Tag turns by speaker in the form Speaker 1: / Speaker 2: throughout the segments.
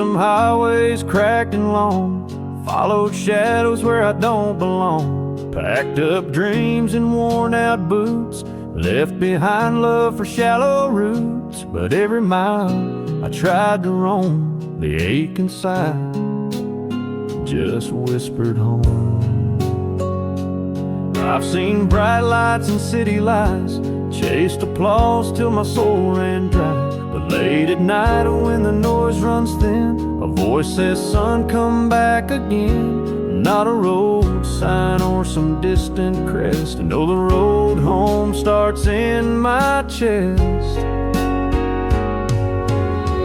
Speaker 1: lonesome highways cracked and long, followed shadows where I don't belong, packed up dreams in worn out boots, left behind love for shallow roots. But every mile I tried to roam, the ache inside just whispered home. I've seen bright lights and city lights, chased applause till my soul ran dry. But late at night when the noise runs thin, a voice says, son, come back again. Not a road sign or some distant crest, no, the road home starts in my chest.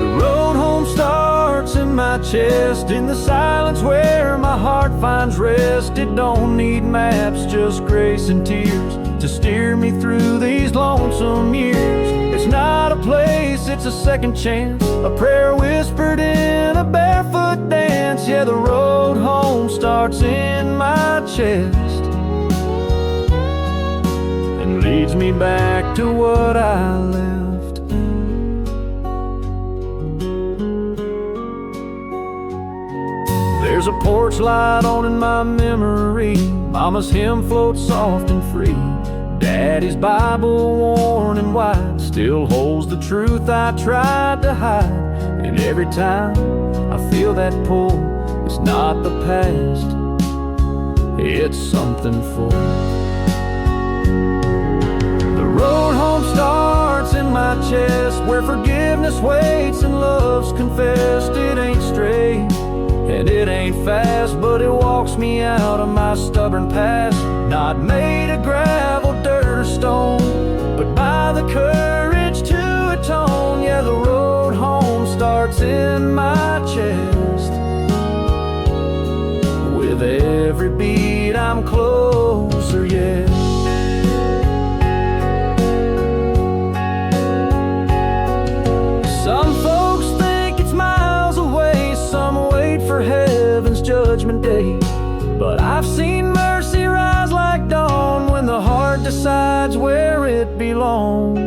Speaker 1: The road home starts in my chest, in the silence where my heart finds rest. It don't need maps, just grace and tears to steer me through these lonesome years. It's not a place, it's a second chance, a prayer whispered in a barefoot dance. Yeah, the road home starts in my chest and leads me back to what I left. There's a porch light on in my memory, Mama's hymn floats soft and free, Daddy's Bible worn and white still holds the truth I tried to hide. And every time I feel that pull, it's not the past, it's something full. The road home starts in my chest, where forgiveness waits and love's confessed. It ain't straight and it ain't fast, but it walks me out of my stubborn past. Not made of gravel, dirt, or stone, but by the courage to atone. Yeah, the road home starts in my chest. With every beat I'm closer yet. Some folks think it's miles away, some wait for heaven's judgment day. But I've seen mercy rise like dawn when the heart decides where it belongs.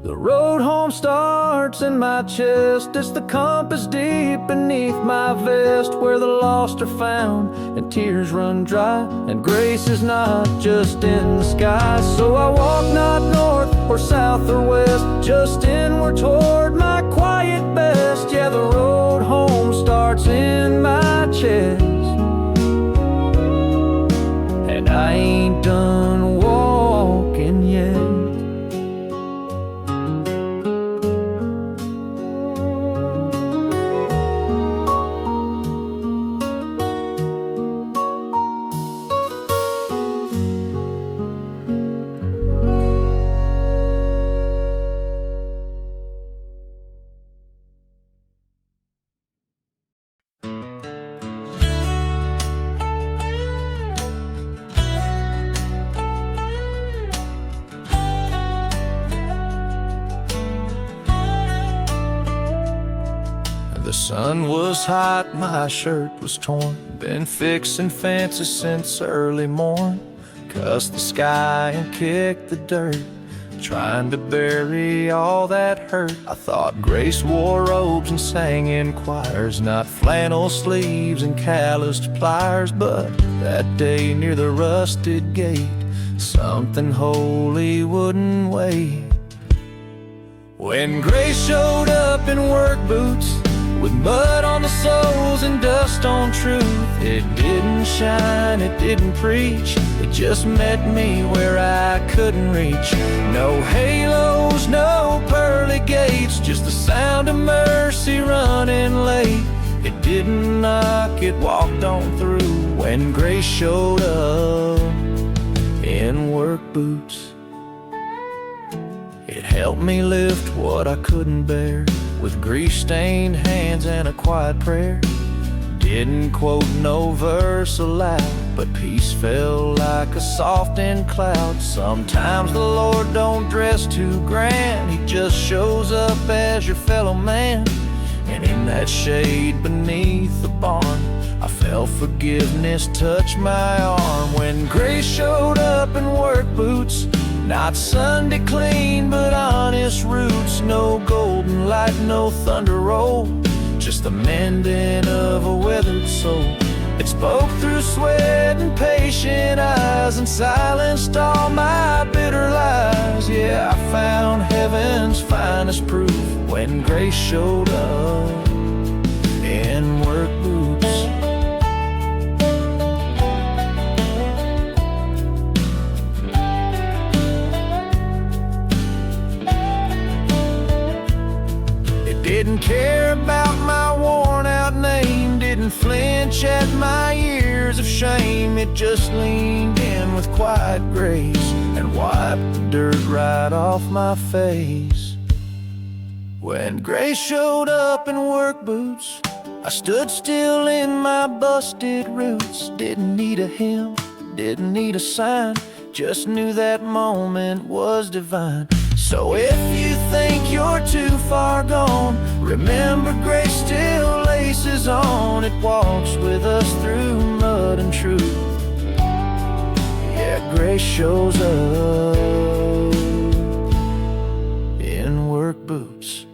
Speaker 1: The road home starts in my chest, it's the compass deep beneath my vest, where the lost are found and tears run dry, and grace is not just in the sky. So I walk not north or south or west, just inward toward my quiet best. Yeah, the road home starts in my chest, and I ain't done walking yet. The sun was hot, my shirt was torn, been fixing fences since early morn. Cussed the sky and kicked the dirt, trying to bury all that hurt. I thought grace wore robes and sang in choirs, not flannel sleeves and calloused pliers. But that day near the rusted gate, something holy wouldn't wait. When grace showed up in work boots, with mud on the soles and dust on truth, it didn't shine, it didn't preach, it just met me where I couldn't reach. No halos, no pearly gates, just the sound of mercy running late. It didn't knock, it walked on through when grace showed up in work boots. It helped me lift what I couldn't bear, with grease-stained hands and a quiet prayer. Didn't quote no verse aloud, but peace fell like a softened cloud. Sometimes the Lord don't dress too grand, He just shows up as your fellow man. And in that shade beneath the barn, I felt forgiveness touch my arm. When grace showed up in work boots, not Sunday clean, but honest roots. No golden light, no thunder roll, just the mending of a weathered soul. It spoke through sweat and patient eyes and silenced all my bitter lies. Yeah, I found heaven's finest proof when grace showed up in work boots. Didn't care about my worn out name, didn't flinch at my years of shame. It just leaned in with quiet grace and wiped the dirt right off my face. When grace showed up in work boots, I stood still in my busted roots. Didn't need a hymn, didn't need a sign, just knew that moment was divine. So if you think you're too far gone, remember grace still laces on. It walks with us through mud and truth. Yeah, grace shows up in work boots.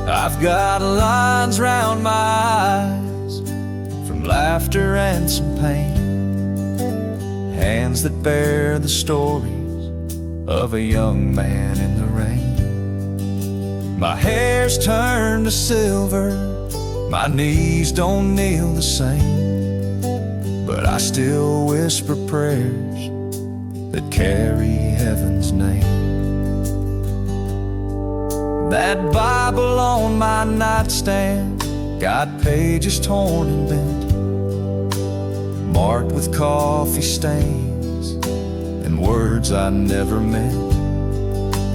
Speaker 1: I've got lines round my eyes from laughter and some pain, hands that bear the stories of a young man in the rain. My hair's turned to silver, my knees don't kneel the same, but I still whisper prayers that carry heaven's name. That Bible on my nightstand got pages torn and bent, marked with coffee stains and words I never meant.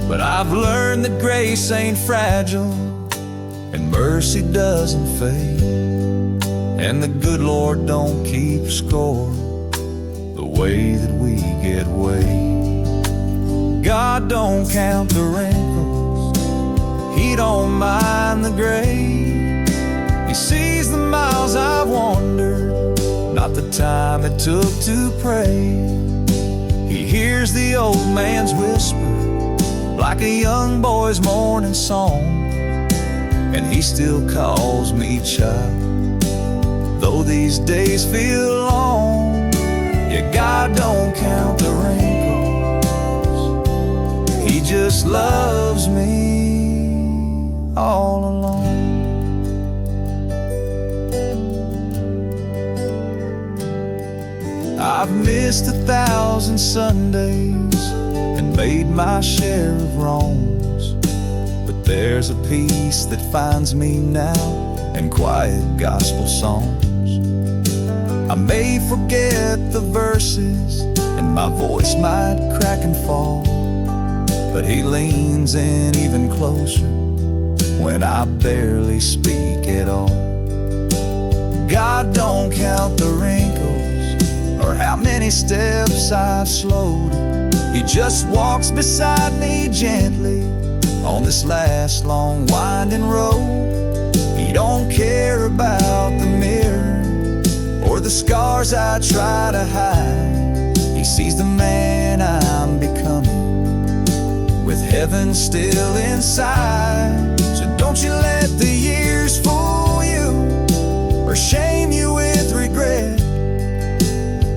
Speaker 1: But I've learned that grace ain't fragile and mercy doesn't fade, and the good Lord don't keep score the way that we get weighed. God don't count the wrinkles, He don't mind the gray. He sees the miles I've wandered, not the time it took to pray. He hears the old man's whisper like a young boy's morning song, and He still calls me child, though these days feel long. Yeah, God don't count the wrinkles, He just loves me all alone. I've missed 1,000 Sundays and made my share of wrongs, but there's a peace that finds me now in quiet gospel songs. I may forget the verses and my voice might crack and fall, but He leans in even closer when I barely speak at all. God don't count the wrinkles or how many steps I've slowed. He just walks beside me gently on this last long winding road. He don't care about the mirror or the scars I try to hide. He sees the man I'm becoming with heaven still inside. So don't you let the years fool you or shame you with regret,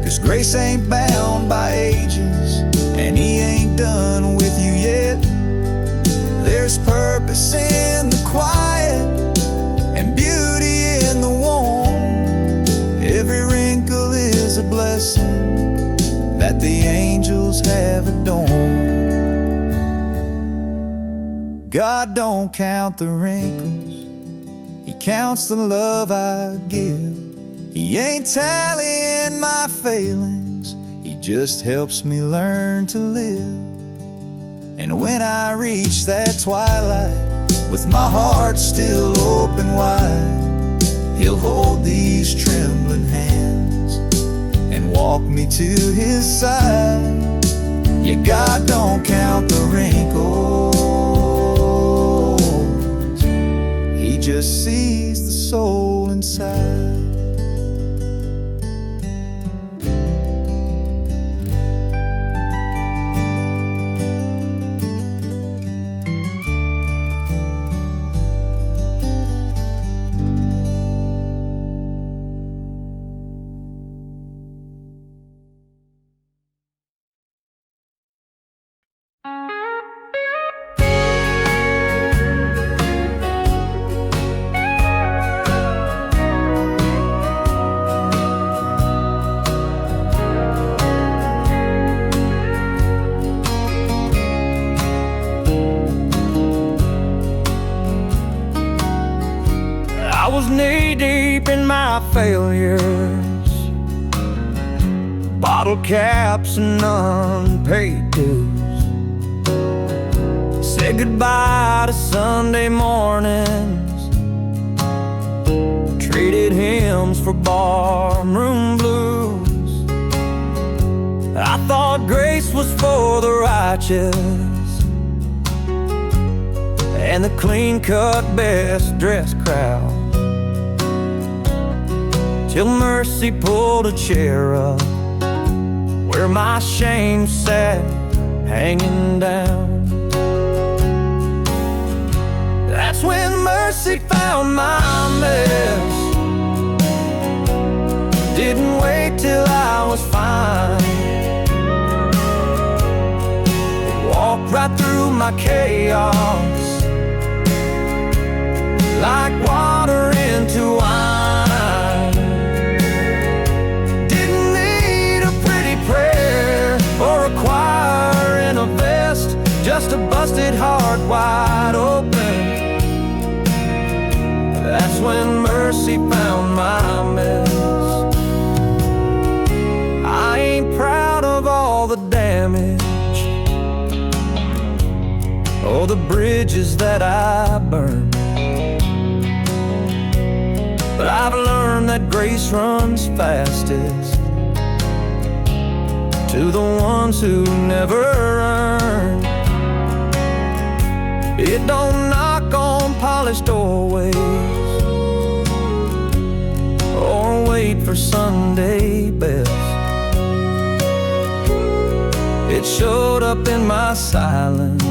Speaker 1: 'cause grace ain't bound by ages and He ain't done with you yet. There's purpose in the quiet and beauty in the warm. Every wrinkle is a blessing that the angels have adorned. God don't count the wrinkles, He counts the love I give. He ain't tallying my failings, He just helps me learn to live. And when I reach that twilight, with my heart still open wide, He'll hold these trembling hands and walk me to His side. Yeah, God don't count the wrinkles, He just sees the soul inside.
Speaker 2: I was knee-deep in my failures, bottle caps and unpaid dues. Said goodbye to Sunday mornings, traded hymns for barroom blues. I thought grace was for the righteous and the clean-cut, best-dressed crowd, till mercy pulled a chair up where my shame sat hanging down. That's when mercy found my mess. Didn't wait till I was fine. It walked right through my chaos like water into wine. Didn't need a pretty prayer or a choir in a vest, just a busted heart wide open. That's when mercy found my mess. I ain't proud of all the damage or the bridges that I burned, but I've learned that grace runs fastest to the ones who never earned. It don't knock on polished doorways or wait for Sunday best. It showed up in my silence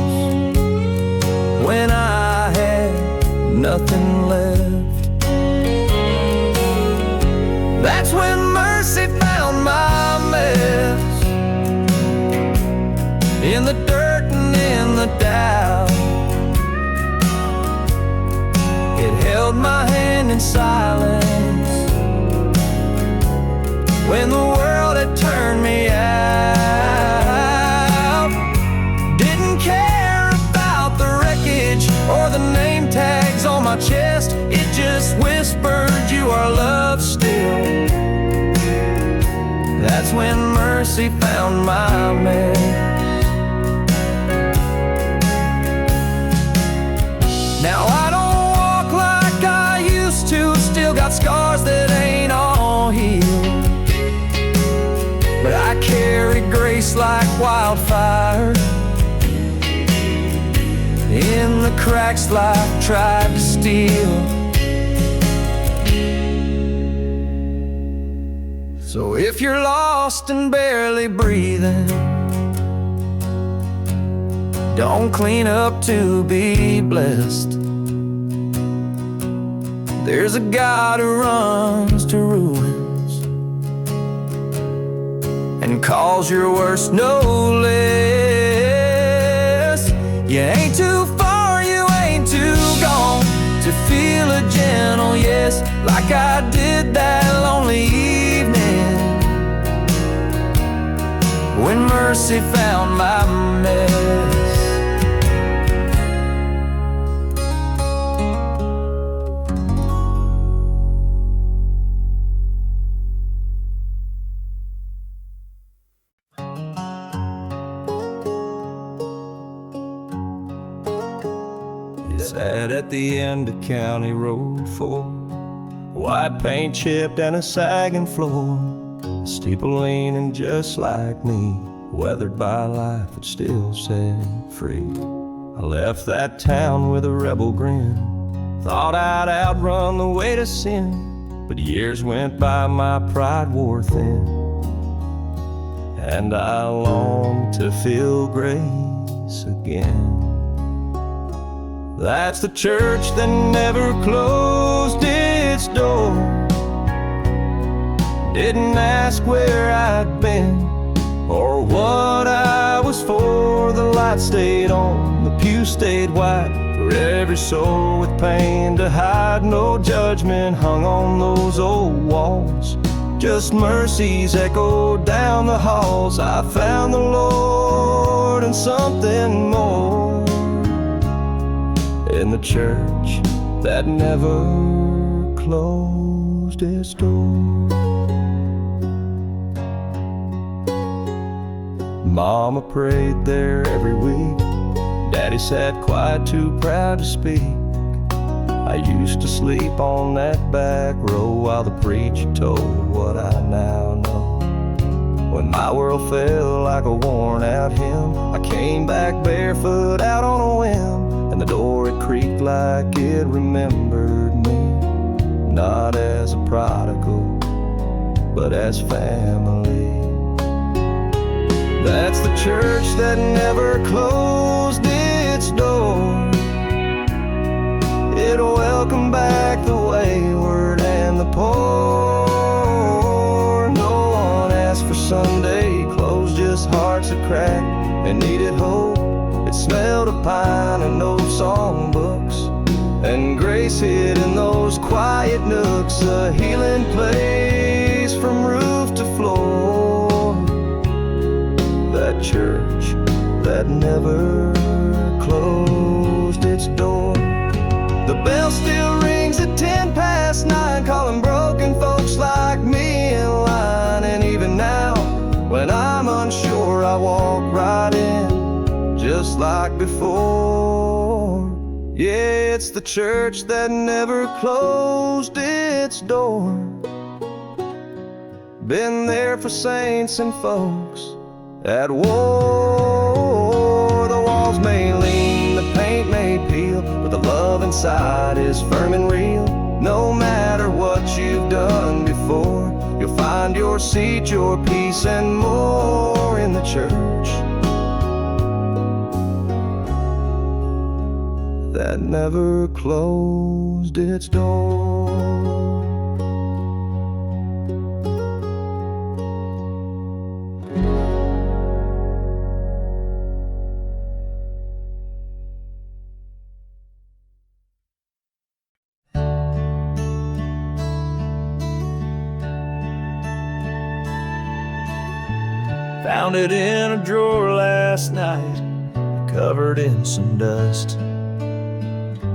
Speaker 2: when I had nothing left. That's when mercy found my mess, in the dirt and in the doubt. It held my hand in silence when the world had turned me out. Didn't care about the wreckage or the name tags on my chest. It just whispered, you are loved still. That's when mercy found my mess. Now I don't walk like I used to, still got scars that ain't all healed, but I carry grace like wildfire in the cracks life tried to steal. So if you're lost and barely breathing, don't clean up to be blessed. There's a God who runs to ruins and calls your worst no less. You ain't too far, you ain't too gone to feel a gentle yes, like I did that lonely evening when mercy found my mess.
Speaker 1: Sat at the end of County Road 4, white paint chipped and a sagging floor, a steeple leaning just like me, weathered by life but still set free. I left that town with a rebel grin, thought I'd outrun the weight of sin, but years went by, my pride wore thin, and I longed to feel grace again. That's the church that never closed its door, didn't ask where I'd been or what I was for. The light stayed on, the pew stayed white, for every soul with pain to hide. No judgment hung on those old walls, just mercies echoed down the halls. I found the Lord and something more in the church that never closed its door. Mama prayed there every week, Daddy sat quiet, too proud to speak. I used to sleep on that back row while the preacher told what I now know. When my world felt like a worn out hymn, I came back barefoot out on a whim, and the door it creaked like it remembered me, not as a prodigal, but as family. That's the church that never closed its door. It'll welcome back the wayward and the poor. No one asked for Sunday clothes, just hearts that cracked and needed hope. It smelled of pine and old songbooks, and grace hid in those quiet nooks, a healing place from roof to floor. That church that never closed its door. The bell still rings at 9:10, calling broken folks like me in line. And even now, when I'm unsure, I walk right in, just like before. Yeah, it's the church that never closed its door. Been there for saints and folks at war. The walls may lean, the paint may peel, but the love inside is firm and real. No matter what you've done before, you'll find your seat, your peace, and more in the church that never closed its door. Found it in a drawer last night, covered in some dust.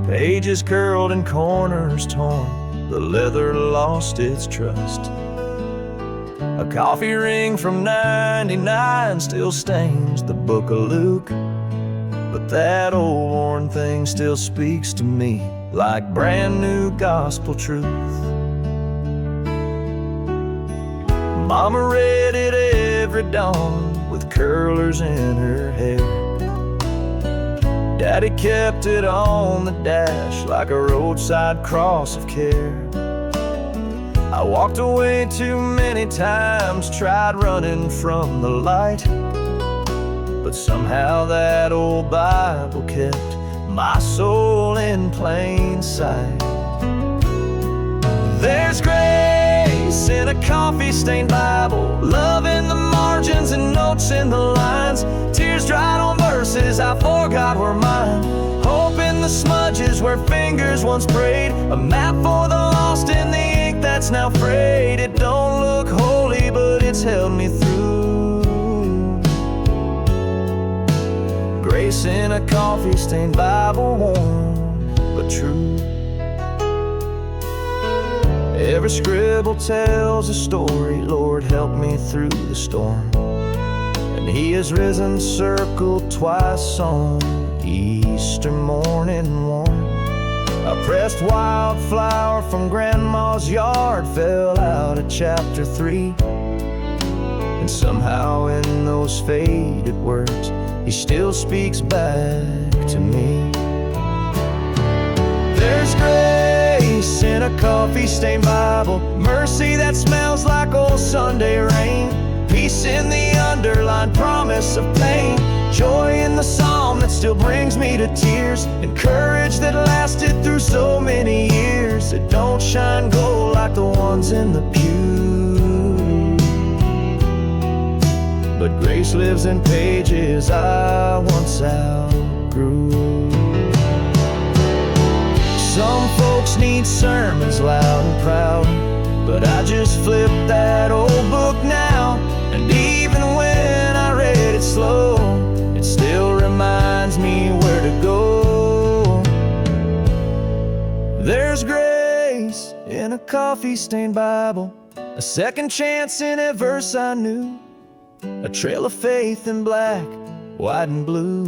Speaker 1: Pages curled and corners torn, the leather lost its trust. A coffee ring from '99 still stains the book of Luke, but that old worn thing still speaks to me like brand new gospel truth. Mama read it every dawn with curlers in her hair. Daddy kept it on the dash like a roadside cross of care. I walked away too many times, tried running from the light, but somehow that old Bible kept my soul in plain sight. There's grace in a coffee-stained Bible, love in the margins and notes in the lines, tears dried on verses I forgot were mine, hope in the smudges where fingers once prayed, a map for the lost in the ink that's now frayed. It don't look holy, but it's held me through. Grace in a coffee-stained Bible, warm but true. Every scribble tells a story, Lord, help me through the storm. And He has risen, circled twice on Easter morning warm. A pressed wildflower from Grandma's yard fell out of chapter 3. And somehow in those faded words, he still speaks back to me. There's grace in a coffee-stained Bible, mercy that smells like old Sunday rain, peace in the underlined promise of pain, joy in the psalm that still brings me to tears, and courage that lasted through so many years. It don't shine gold like the ones in the pew, but grace lives in pages I once outgrew. Some folks need sermons loud and proud, but I just flip that old book now. And even when I read it slow, it still reminds me where to go. There's grace in a coffee-stained Bible, a second chance in a verse I knew, a trail of faith in black, white, and blue.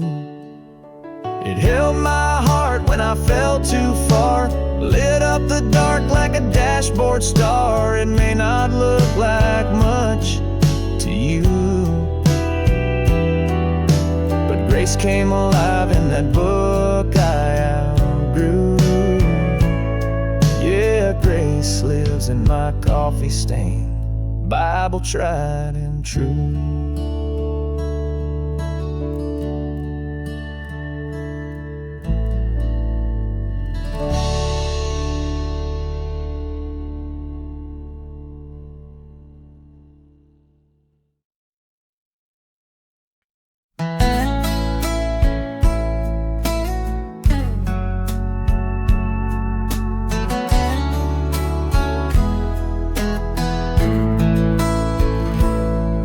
Speaker 1: It held my heart when I fell too far, lit up the dark like a dashboard star. It may not look like much to you, but grace came alive in that book I outgrew. Yeah, grace lives in my coffee-stained Bible, tried and true.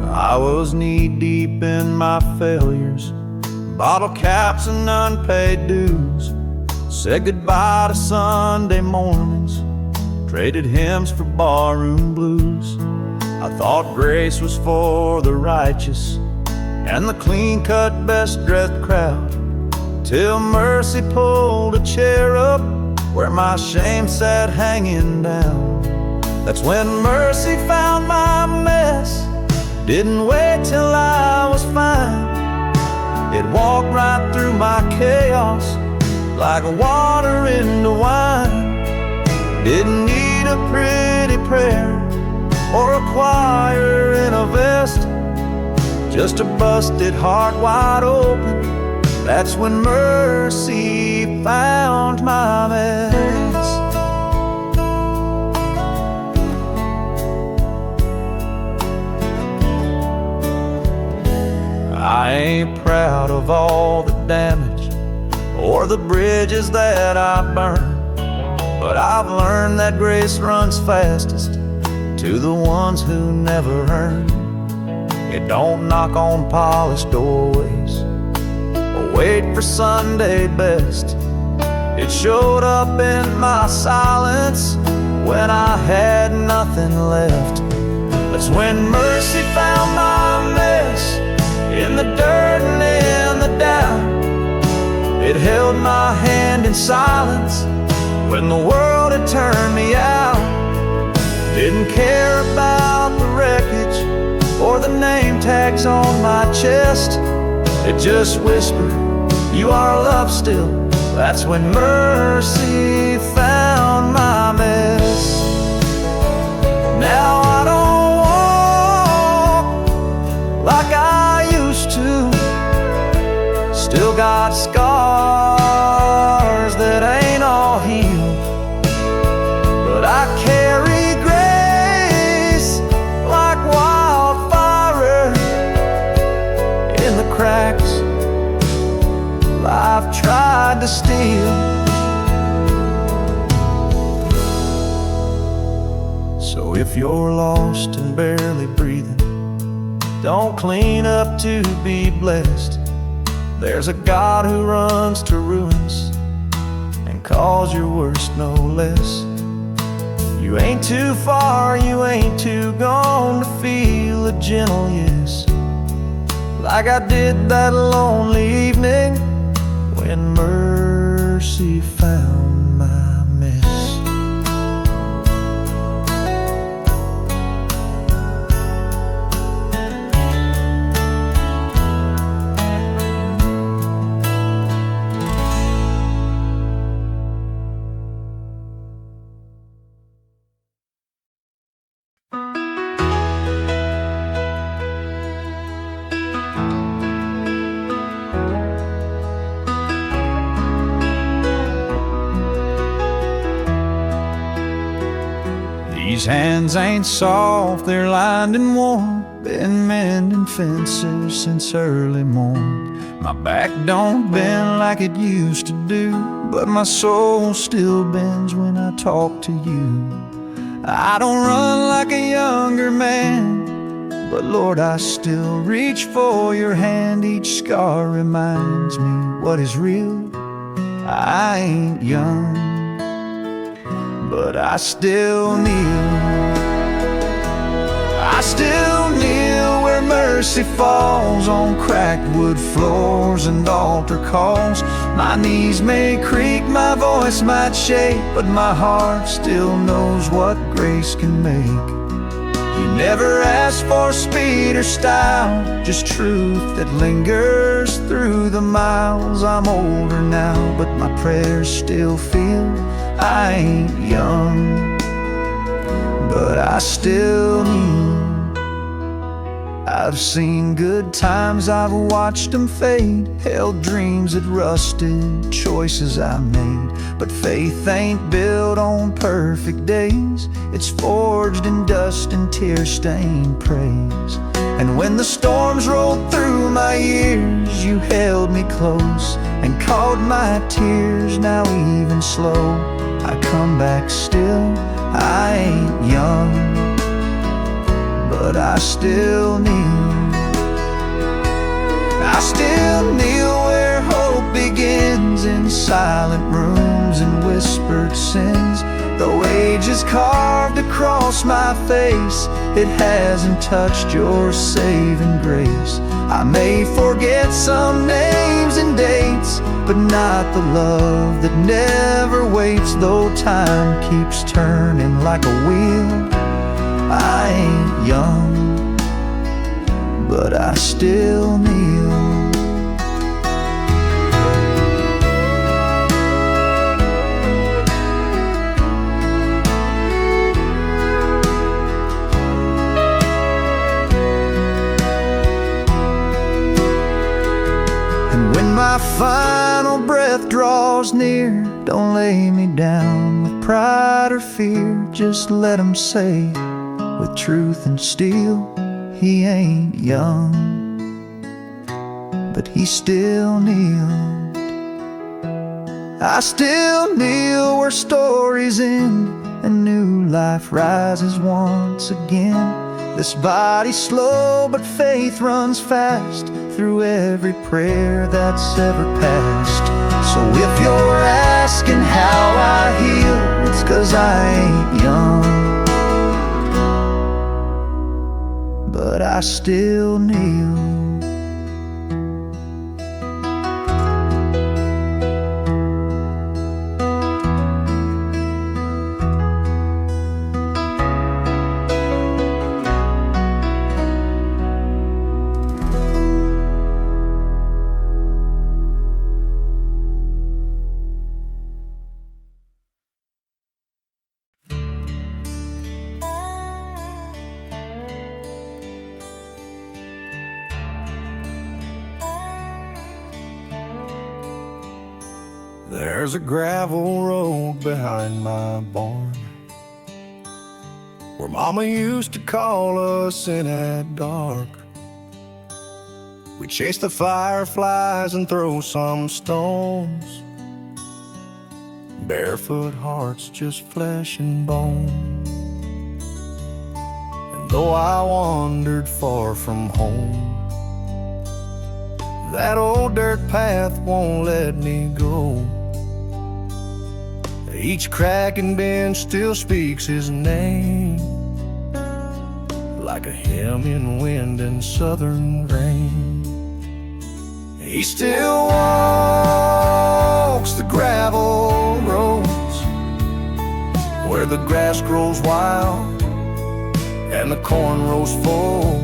Speaker 1: I was knee-deep in my failures, bottle caps and unpaid dues. Said goodbye to Sunday mornings, traded hymns for barroom blues. I thought grace was for the righteous and the clean-cut, best-dressed crowd, till mercy pulled a chair up where my shame sat hanging down. That's when mercy found my mess, didn't wait till I was fine. It walked right through my chaos like water into wine. Didn't need a pretty prayer or a choir in a vest, just a busted heart wide open. That's when mercy found my mess. I ain't proud of all the damage or the bridges that I burned, but I've learned that grace runs fastest to the ones who never earn. It don't knock on polished doorways or wait for Sunday best. It showed up in my silence when I had nothing left. That's when mercy found my mess, in the dirt and in the doubt. It held my hand in silence when the world had turned me out. Didn't care about the wreckage or the name tags on my chest. It just whispered, you are loved still. That's when mercy found my mess. Now I don't walk like I used to, still got scars that ain't all healed, but I carry grace like wildfire in the cracks life tried to steal. So if you're lost and barely breathing, don't clean up to be blessed. There's a God who runs to ruins and calls your worst no less. You ain't too far, you ain't too gone to feel a gentle yes, like I did that lonely evening when mercy found my These hands ain't soft, they're lined and worn. Been mending fences since early morn. My back don't bend like it used to do, but my soul still bends when I talk to you. I don't run like a younger man, but Lord, I still reach for your hand. Each scar reminds me what is real. I ain't young, but I still kneel. I still kneel where mercy falls, on cracked wood floors and altar calls. My knees may creak, my voice might shake, but my heart still knows what grace can make. You never asked for speed or style, just truth that lingers through the miles. I'm older now, but my prayers still feel. I ain't young, but I still kneel. I've seen good times, I've watched them fade, held dreams that rusted, choices I made. But faith ain't built on perfect days, it's forged in dust and tear-stained praise. And when the storms rolled through my years, you held me close and caught my tears. Now even slow, I come back still. I ain't young, but I still kneel. I still kneel where hope begins, in silent rooms and whispered sins. Though age is carved across my face, it hasn't touched your saving grace. I may forget some names and dates, but not the love that never waits. Though time keeps turning like a wheel, I ain't young, but I still kneel. And when my final breath draws near, don't lay me down with pride or fear. Just let 'em say, with truth and steel, he ain't young, but he still kneeled. I still kneel where stories end and new life rises once again. This body's slow, but faith runs fast through every prayer that's ever passed. So if you're asking how I heal, it's 'cause I ain't young, but I still kneel.
Speaker 3: There's a gravel road behind my barn, where Mama used to call us in at dark. We chase the fireflies and throw some stones, barefoot hearts, just flesh and bone. And though I wandered far from home, that old dirt path won't let me go. Each crack and bend still speaks his name, like a hymn in wind and southern rain. He still walks the gravel roads, where the grass grows wild and the corn rows full,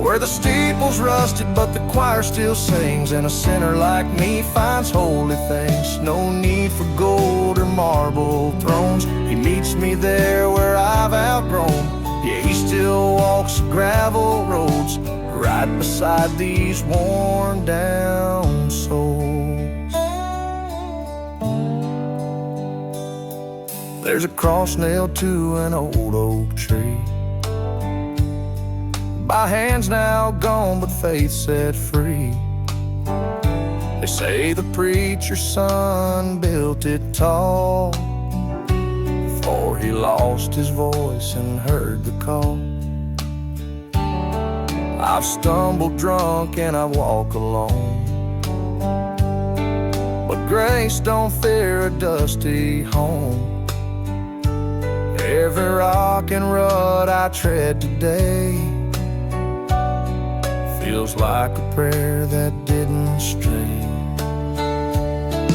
Speaker 3: where the steeple's rusted but the choir still sings, and a sinner like me finds holy things. No need for gold or marble thrones, he meets me there where I've outgrown. Yeah, he still walks gravel roads right beside these worn down souls. There's a cross nailed to an old oak tree, by hands now gone, but faith set free. They say the preacher's son built it tall before he lost his voice and heard the call. I've stumbled drunk and I walk alone, but grace don't fear a dusty home. Every rock and rut I tread today feels like a prayer that didn't stray.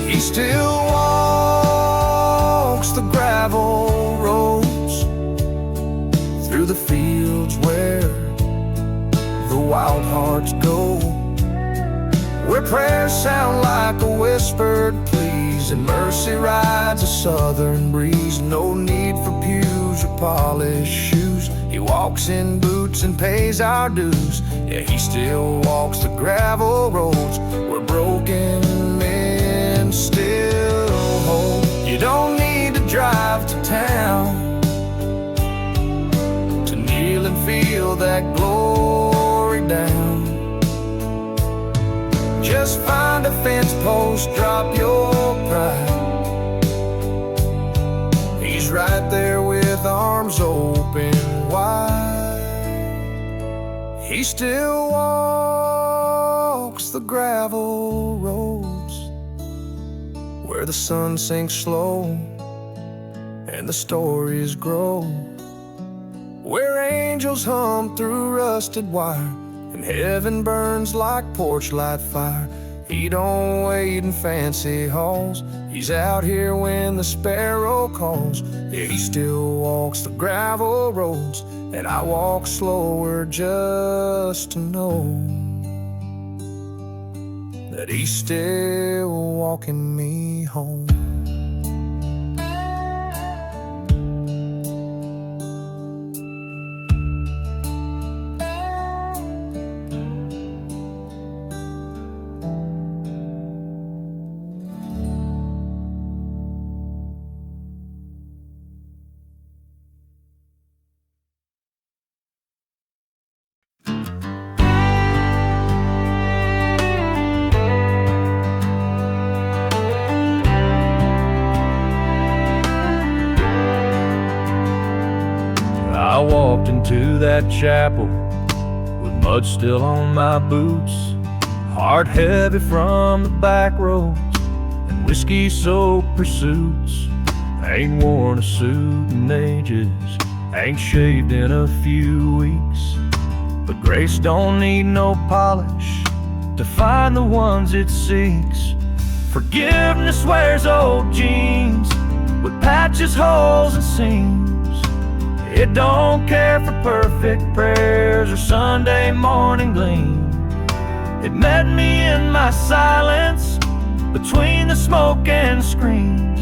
Speaker 3: He still walks the gravel roads through the fields where the wild hearts go, where prayers sound like a whispered please and mercy rides a southern breeze. No need for pews or polished shoes. He walks in boots and pays our dues. Yeah, he still walks the gravel roads where broken men still hold. You don't need to drive to town to kneel and feel that glory down. Just find a fence post, drop your pride. He's right there with arms open wide. He still walks the gravel roads where the sun sinks slow and the stories grow, where angels hum through rusted wire and heaven burns like porch light fire. He don't wait in fancy halls. He's out here when the sparrow calls. Yeah, he still walks the gravel roads, and I walk slower just to know that he's still walking me home.
Speaker 1: I walked into that chapel with mud still on my boots, heart heavy from the back roads and whiskey-soaked pursuits. Ain't worn a suit in ages, ain't shaved in a few weeks, but grace don't need no polish to find the ones it seeks. Forgiveness wears old jeans with patches, holes, and seams. It don't care for perfect prayers or Sunday morning gleam. It met me in my silence between the smoke and screams.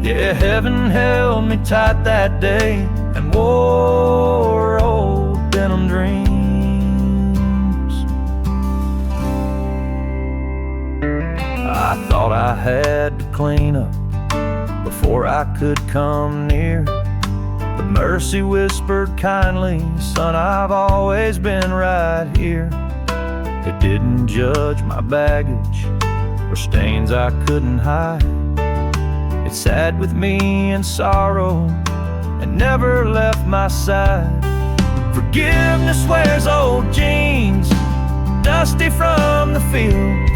Speaker 1: Yeah, heaven held me tight that day and wore old denim dreams. I thought I had to clean up before I could come near, but mercy whispered kindly, son, I've always been right here. It didn't judge my baggage or stains I couldn't hide. It sat with me in sorrow and never left my side. Forgiveness wears old jeans, dusty from the fields.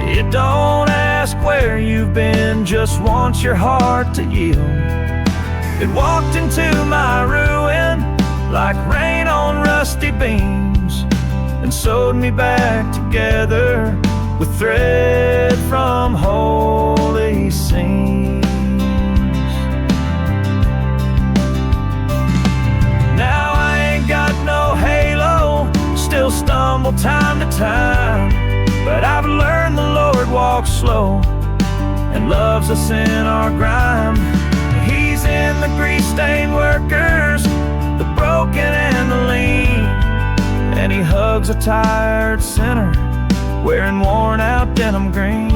Speaker 1: It don't ask where you've been, just wants your heart to yield. It walked into my ruin like rain on rusty beams and sewed me back together with thread from holy seams. Now I ain't got no halo, still stumble time to time, but I've learned the Lord walks slow and loves us in our grime. He's in the grease-stained workers, the broken and the lean, and he hugs a tired sinner wearing worn-out denim green.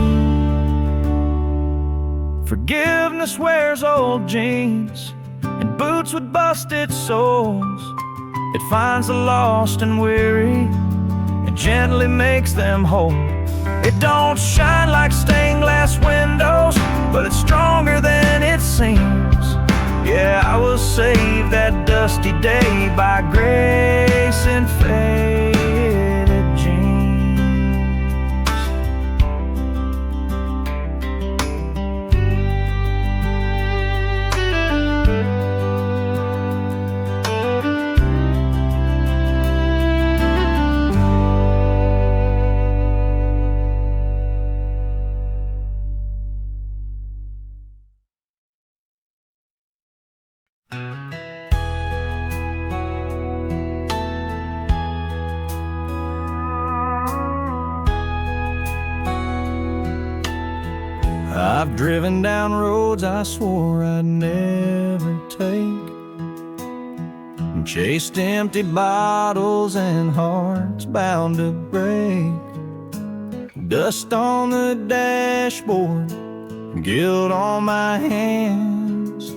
Speaker 1: Forgiveness wears old jeans and boots with busted soles. It finds the lost and weary and gently makes them whole. It don't shine like stained glass windows, but it's stronger than it seems. Yeah, I was saved that dusty day by grace and faded jeans. I've driven down roads I swore I'd never take, and chased empty bottles and hearts bound to break. Dust on the dashboard, guilt on my hands,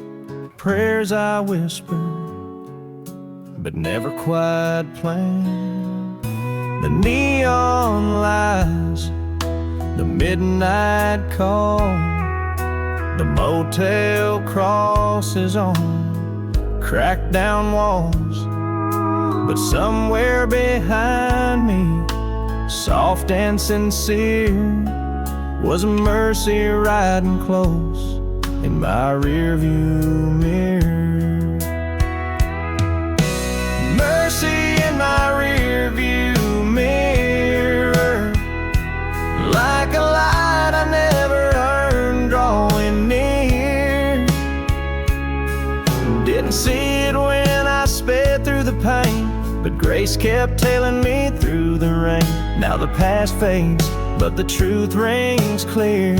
Speaker 1: prayers I whispered but never quite planned. The neon lights, the midnight call, the motel crosses on cracked down walls. But somewhere behind me, soft and sincere, was mercy riding close in my rearview mirror. Mercy in my rearview mirror, like a light I never earned drawing near. Didn't see it when I sped through the pain, but grace kept tailing me through the rain. Now the past fades, but the truth rings clear.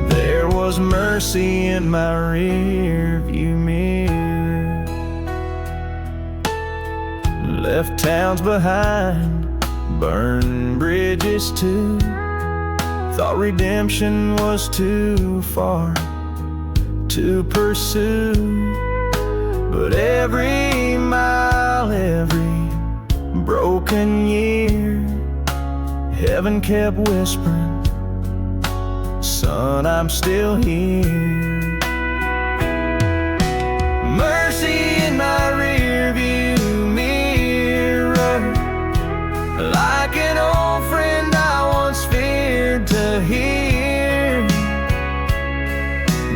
Speaker 1: There was mercy in my rearview mirror. Left towns behind, burned bridges too. Thought redemption was too far to pursue. But every mile, every broken year, heaven kept whispering, son, I'm still here. Mercy in my rearview mirror, like an old friend I once feared to hear.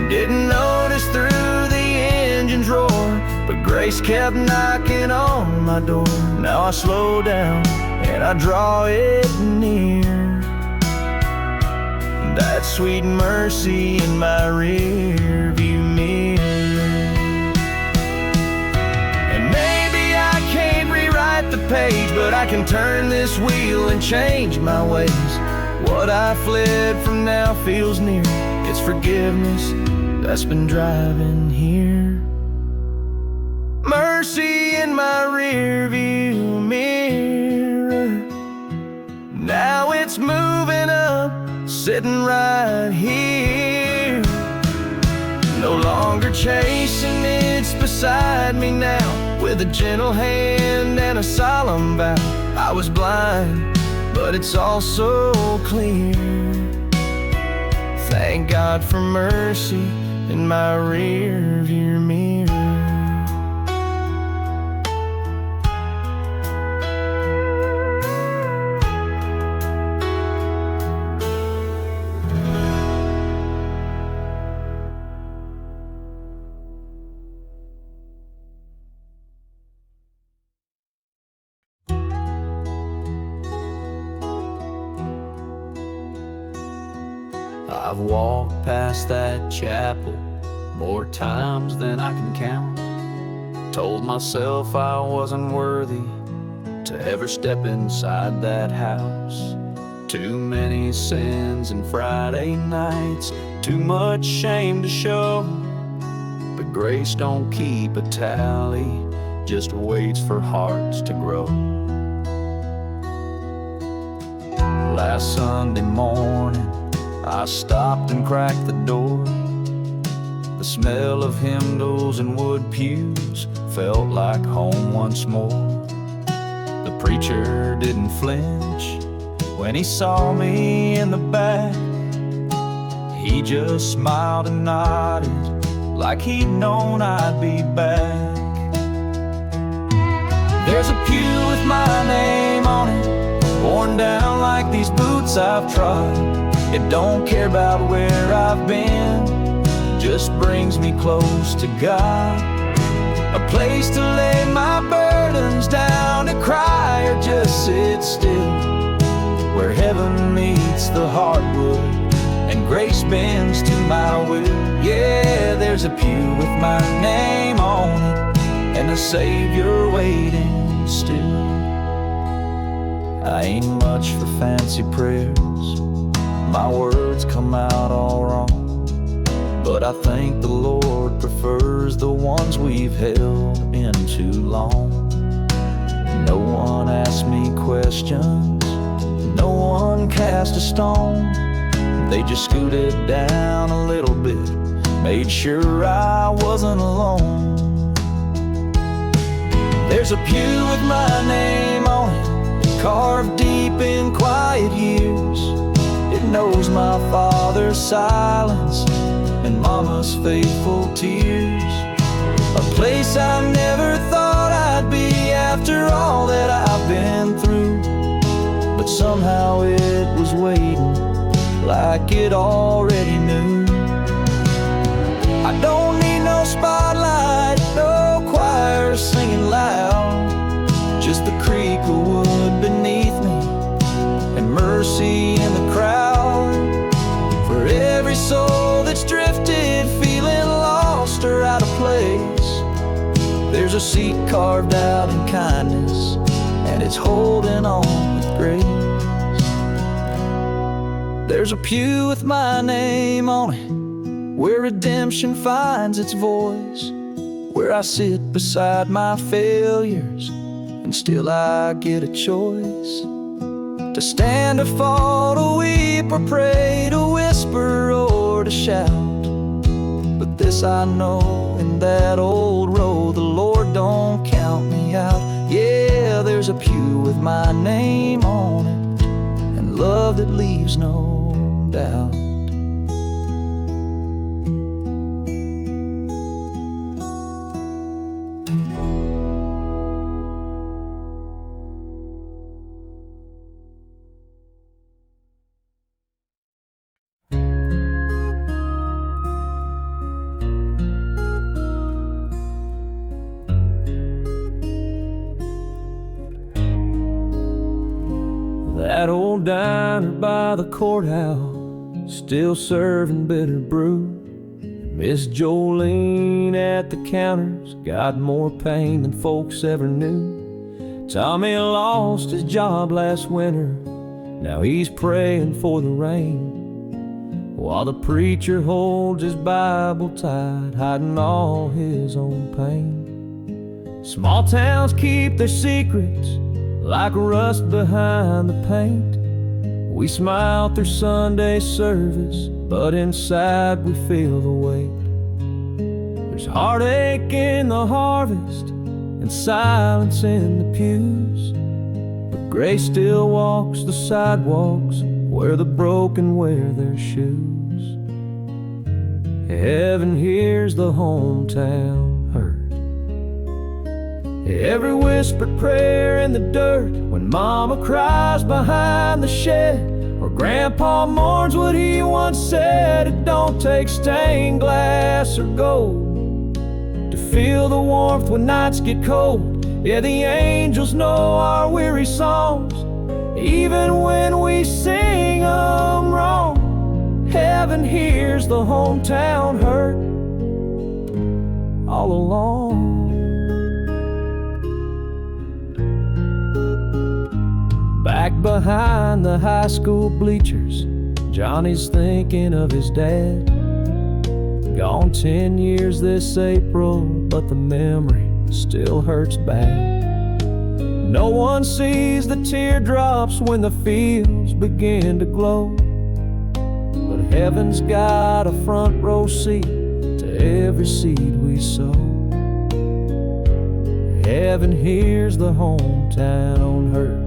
Speaker 1: Didn't notice through the engine's roar, but grace kept knocking on my door. Now I slow down and I draw it near. That sweet mercy in my rearview mirror. And maybe I can't rewrite the page, but I can turn this wheel and change my ways. What I fled from now feels near. It's forgiveness that's been driving here. Mercy in my rearview mirror, now it's moving up, sitting right here. No longer chasing, it's beside me now, with a gentle hand and a solemn vow. I was blind, but it's all so clear. Thank God for mercy in my rearview mirror. I've walked past that chapel more times than I can count. Told myself I wasn't worthy to ever step inside that house. Too many sins and Friday nights, too much shame to show. But grace don't keep a tally, just waits for hearts to grow. Last Sunday morning, I stopped and cracked the door. The smell of hymnals and wood pews felt like home once more. The preacher didn't flinch when he saw me in the back. He just smiled and nodded like he'd known I'd be back. There's a pew with my name on it, worn down like these boots I've trod. It don't care about where I've been, just brings me close to God. A place to lay my burdens down, to cry or just sit still, where heaven meets the hardwood and grace bends to my will. Yeah, there's a pew with my name on it, and a Savior waiting still. I ain't much for fancy prayers, my words come out all wrong, but I think the Lord prefers the ones we've held in too long. No one asked me questions, no one cast a stone. They just scooted down a little bit, made sure I wasn't alone. There's a pew with my name on it, carved deep in quiet years. It knows my father's silence and mama's faithful tears. A place I never thought I'd be after all that I've been through, but somehow it was waiting like it already knew. I don't need no spotlight, no choir singing loud, just the creak of wood beneath me and mercy in the crowd. For every soul that's drifted, feeling lost or out of place, there's a seat carved out in kindness, and it's holding on with grace. There's a pew with my name on it, where redemption finds its voice, where I sit beside my failures, and still I get a choice. To stand or fall, to weep or pray, to whisper or to shout. But this I know, in that old road, the Lord don't count me out. Yeah, there's a pew with my name on it, and love that leaves no doubt.
Speaker 2: That old diner by the courthouse, still serving bitter brew. Miss Jolene at the counters got more pain than folks ever knew. Tommy lost his job last winter, now he's praying for the rain, while the preacher holds his Bible tight, hiding all his own pain. Small towns keep their secrets like rust behind the paint. We smile through Sunday service, but inside we feel the weight. There's heartache in the harvest and silence in the pews, but grace still walks the sidewalks where the broken wear their shoes. Heaven hears the hometown hurt, every whispered prayer in the dirt, when mama cries behind the shed, or grandpa mourns what he once said. It don't take stained glass or gold to feel the warmth when nights get cold. Yeah, the angels know our weary songs, even when we sing them wrong. Heaven hears the hometown hurt all along. Back behind the high school bleachers, Johnny's thinking of his dad. Gone 10 years this April, but the memory still hurts bad. No one sees the teardrops when the fields begin to glow, but
Speaker 1: Heaven's got a front row seat to every seed we sow. Heaven hears the hometown hurt.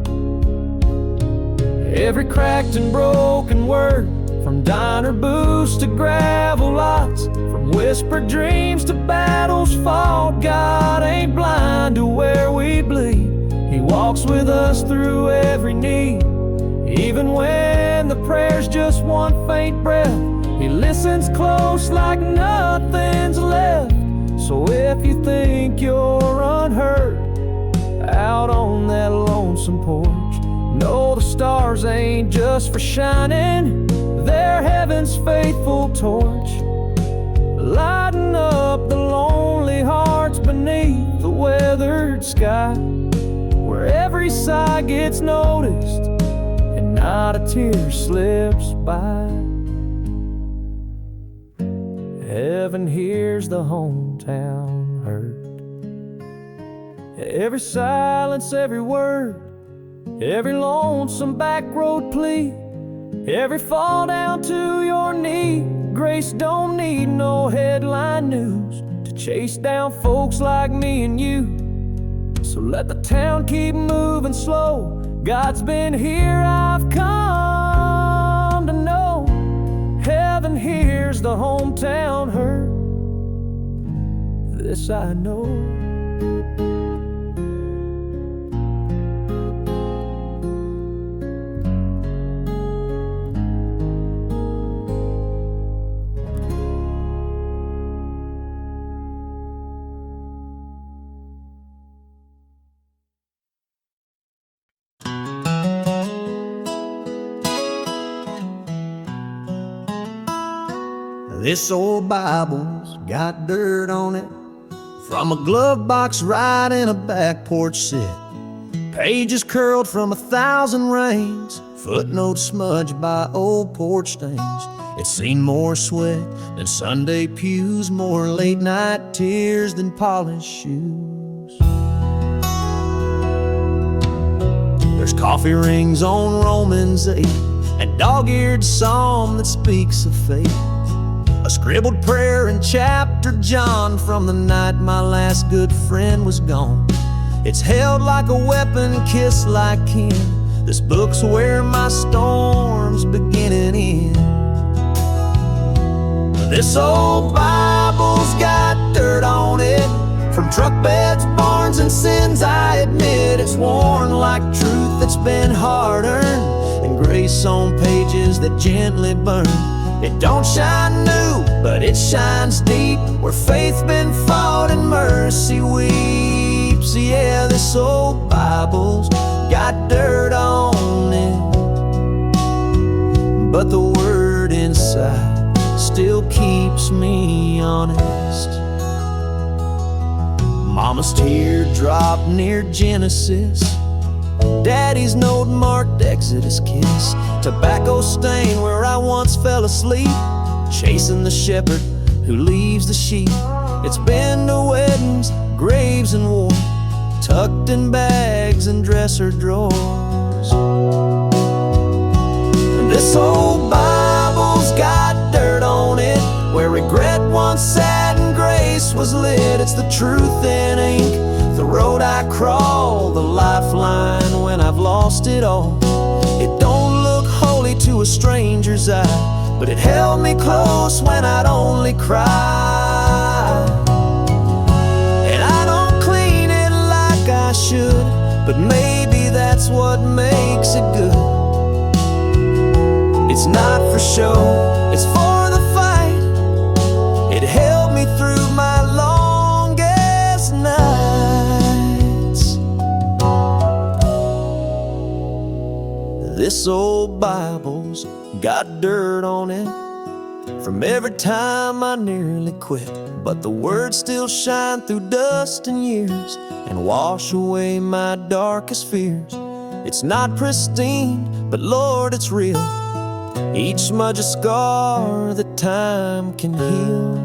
Speaker 1: Every cracked and broken word, from diner booths to gravel lots, from whispered dreams to battles fought. God ain't blind to where we bleed. He walks with us through every need. Even when the prayer's just one faint breath, He listens close like nothing's left. So if you think you're unheard out on that lonesome porch, know the stars ain't just for shining. They're heaven's faithful torch, lighting up the lonely hearts beneath the weathered sky, where every sigh gets noticed and not a tear slips by. Heaven hears the hometown hurt. Every silence, every word, every lonesome back road plea, every fall down to your knee. Grace don't need no headline news to chase down folks like me and you. So let the town keep moving slow. God's been here, I've come to know. Heaven hears the hometown hurt. This I know.
Speaker 3: This old Bible's got dirt on it from a glove box right in a back porch sit. Pages curled from 1,000 rains, footnotes smudged by old porch stains. It's seen more sweat than Sunday pews, more late night tears than polished shoes. There's coffee rings on Romans 8, and dog-eared psalm that speaks of faith. A scribbled prayer in chapter John from the night my last good friend was gone. It's held like a weapon, kissed like kin. This book's where my storms begin and end. This old Bible's got dirt on it from truck beds, barns, and sins. I admit it's worn like truth that's been hard-earned, and grace on pages that gently burn. It don't shine new, but it shines deep, where faith's been fought and mercy weeps. Yeah, this old Bible's got dirt on it, but the word inside still keeps me honest. Mama's teardrop near Genesis, Daddy's note marked Exodus kiss, tobacco stain where I once fell asleep, chasing the shepherd who leaves the sheep. It's been to weddings, graves, and war, tucked in bags and dresser drawers. This old Bible's got dirt on it, where regret once sat and grace was lit. It's the truth in ink, the road I crawl, the lifeline when I've lost it all. It don't look holy to a stranger's eye, but it held me close when I'd only cry. And I don't clean it like I should, but maybe that's what makes it good. It's not for show, it's for the fight. It held me through my longest nights. This old Bible's got dirt on it from every time I nearly quit, but the words still shine through dust and years and wash away my darkest fears. It's not pristine, but Lord, it's real. Each smudge a scar that time can heal.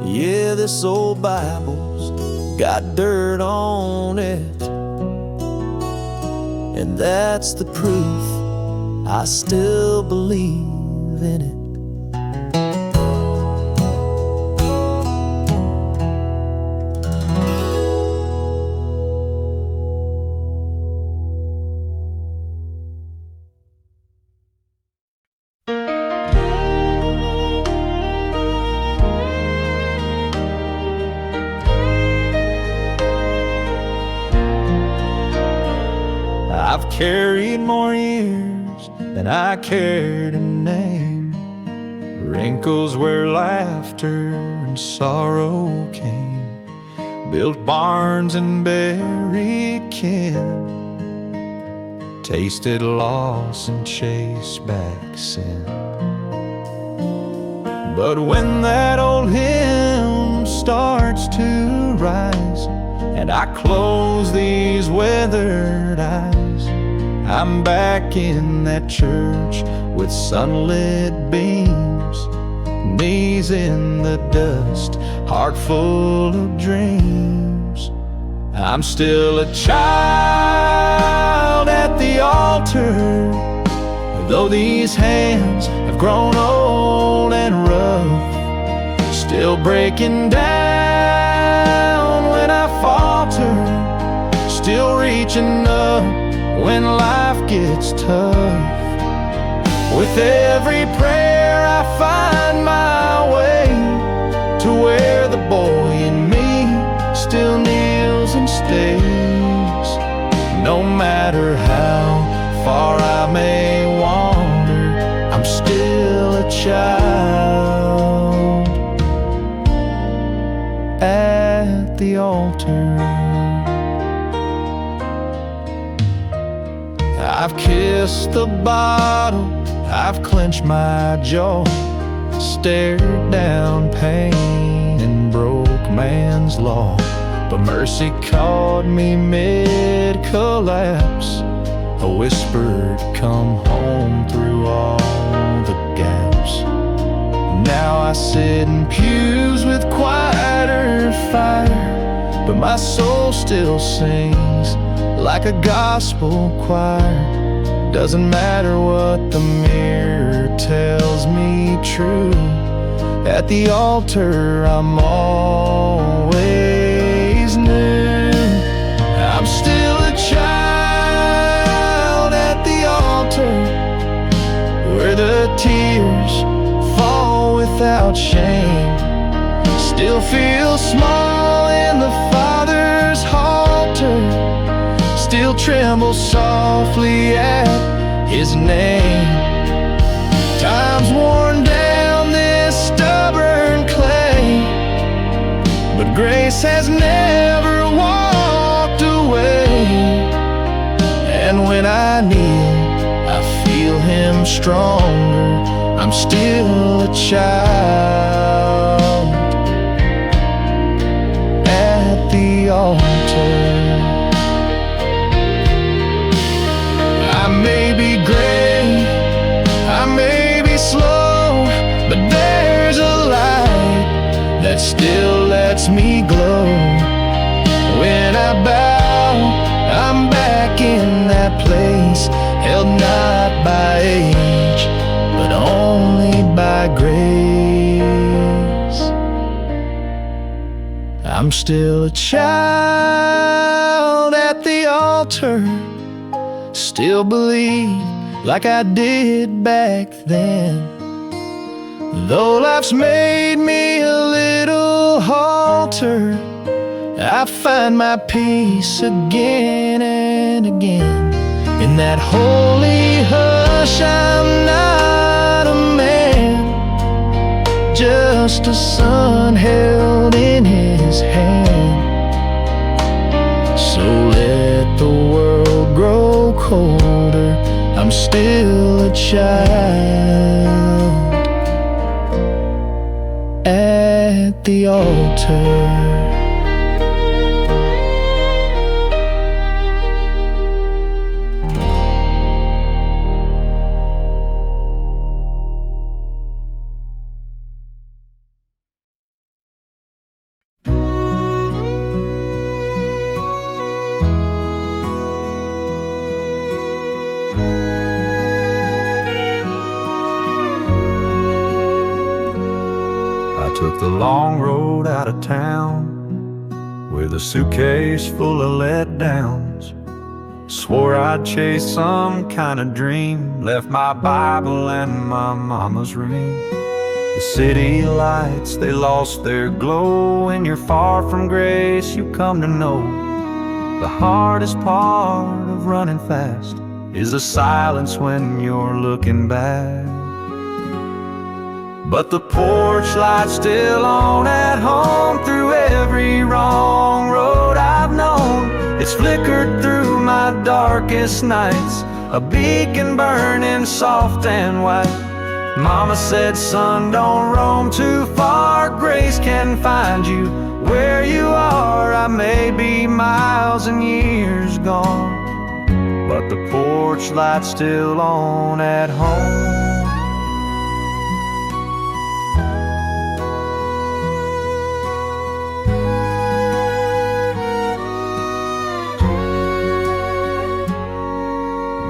Speaker 3: Yeah, this old Bible's got dirt on it, and that's the proof I still believe
Speaker 1: in it. I've carried more years than I care to name, wrinkles where laughter and sorrow came, built barns and buried kin, tasted loss and chased back sin. But when that old hymn starts to rise and I close these weathered eyes, I'm back in that church with sunlit beams, knees in the dust, heart full of dreams. I'm still a child at the altar, though these hands have grown old and rough, still breaking down when I falter, still reaching up when life gets tough. With every prayer I find my way to where the boy in me still kneels and stays. No matter how far I may wander, I'm still a child at the altar. I've kissed the bottle, I've clenched my jaw, stared down pain and broke man's law. But mercy caught me mid-collapse, a whispered come home through all the gaps. Now I sit in pews with quieter fire, but my soul still sings like a gospel choir. Doesn't matter what the mirror tells me true, at the altar I'm always new. I'm still a child at the altar, where the tears fall without shame, still feel small in the Father's halter, still tremble softly at His name. Time's worn down this stubborn clay, but grace has never walked away. And when I kneel, I feel Him stronger. I'm still a child at the altar. I may be gray, I may be slow, but there's a light that still lets me glow. When I bow, I'm back in that place, held not by age, but only by grace. I'm still a child at the altar, still believe like I did back then. Though life's made me a little halter, I find my peace again and again. In that holy hush, I'm not a man, just a son held in His hand. So let the world grow colder, I'm still a child at the altar.
Speaker 3: took the long road out of town with a suitcase full of letdowns. Swore I'd chase some kind of dream, left my Bible and my mama's ring. The city lights, they lost their glow. When you're far from grace, you come to know the hardest part of running fast is the silence when you're looking back. But the porch light's still on at home through every wrong road I've known. It's flickered through my darkest nights, a beacon burning soft and white. Mama said, son, don't roam too far. Grace can find you where you are. I may be miles and years gone, but the porch light's still on at home.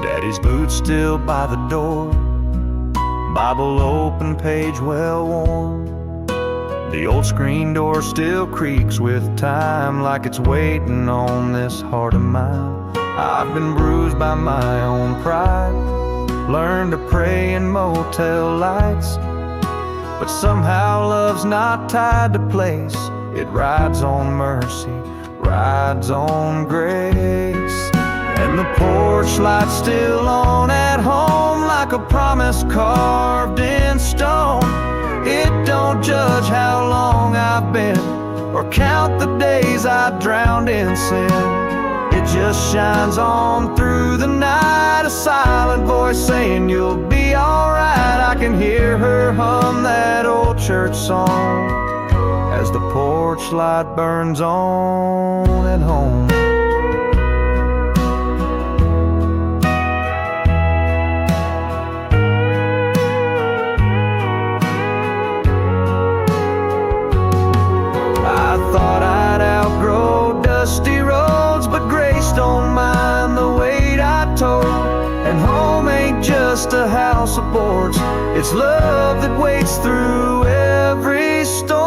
Speaker 3: Daddy's boots still by the door, Bible open, page well worn. The old screen door still creaks with time, like it's waiting on this heart of mine. I've been bruised by my own pride, learned to pray in motel lights, but somehow love's not tied to place. It rides on mercy, rides on grace. And the porch light's still on at home, like a promise carved in stone. It don't judge how long I've been, or count the days I drowned in sin. It just shines on through the night, a silent voice saying you'll be alright. I can hear her hum that old church song as the porch light burns on at home. Dusty roads, but grace don't mind the weight I told. And home ain't just a house of boards, it's love that waits through every storm.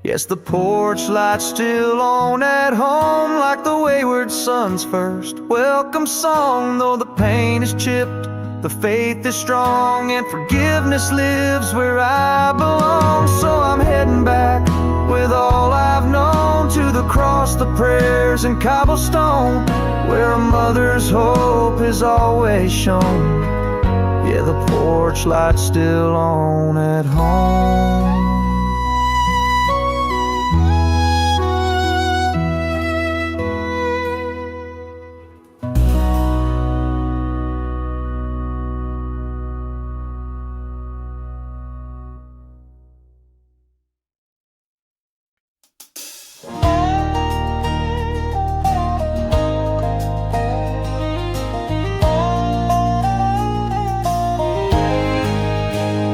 Speaker 3: Yes, the porch light's still on at home, like the wayward son's first welcome song. Though the pain is chipped, the faith is strong, and forgiveness lives where I belong. So I'm heading back with all I've known, to the cross, the prayers, and cobblestone, where a mother's hope is always shown. Yeah, the porch light's still on at home.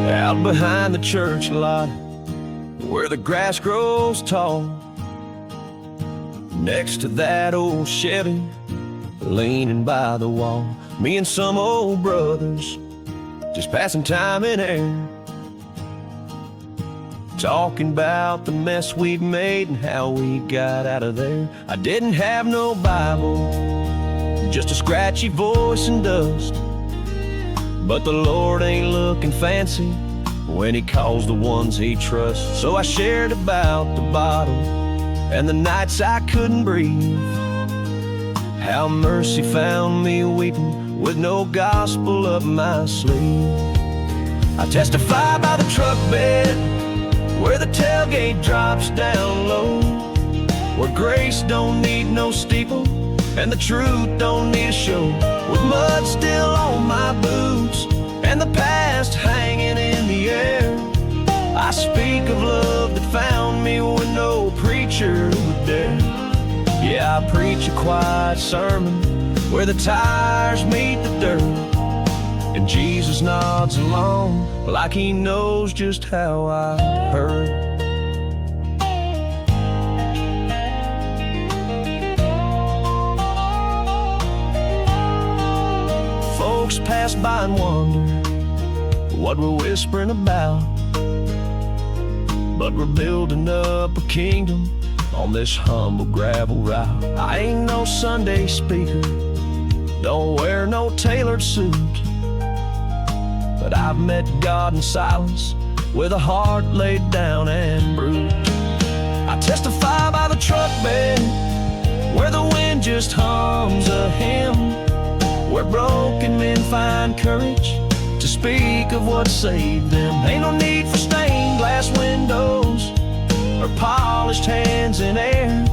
Speaker 1: Out behind the church lot, where the grass grows tall, next to that old Chevy, leaning by the wall, me and some old brothers just passing time in air, talking about the mess we'd made and how we got out of there. I didn't have no Bible, just a scratchy voice and dust, but the Lord ain't looking fancy when He calls the ones He trusts. So I shared about the bottle and the nights I couldn't breathe, how mercy found me weeping with no gospel up my sleeve. I testify by the truck bed, where the tailgate drops down low, where grace don't need no steeple and the truth don't need a show. With mud still on my boots and the past hanging in the air, I speak of love that found me when no preacher would dare. Yeah, I preach a quiet sermon where the tires meet the dirt, and Jesus nods along like He knows just how I hurt. Folks pass by and wonder what we're whispering about, but we're building up a kingdom on this humble gravel route. I ain't no Sunday speaker, don't wear no tailored suit, but I've met God in silence with a heart laid down and bruised. I testify by the truck bed where the wind just hums a hymn, where broken men find courage to speak of what saved them. Ain't no need for stained glass windows or polished hands in air,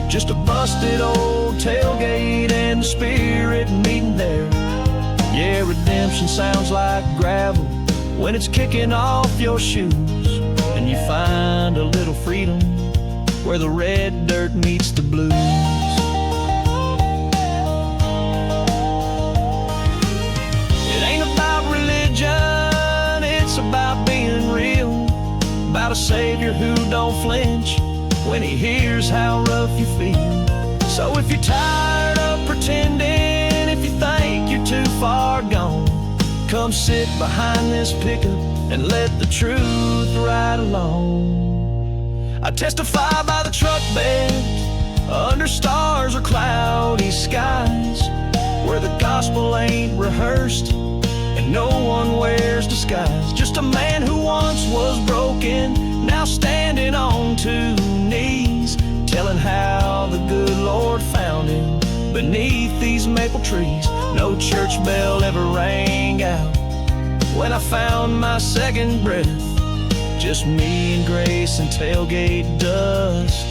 Speaker 1: just a busted old tailgate and the Spirit meeting there. Yeah, redemption sounds like gravel when it's kicking off your shoes, and you find a little freedom where the red dirt meets the blues. It ain't about religion, it's about being real, about a Savior who don't flinch when he hears how rough you feel. So if you're tired of pretending, if you think you're too far gone, come sit behind this pickup and let the truth ride along. I testify by the truck bed under stars or cloudy skies, where the gospel ain't rehearsed and no one wears disguise. Just a man who once was broken, now standing on 2 knees, telling how the good Lord found him beneath these maple trees. No church bell ever rang out when I found my second breath, just me and grace and tailgate dust,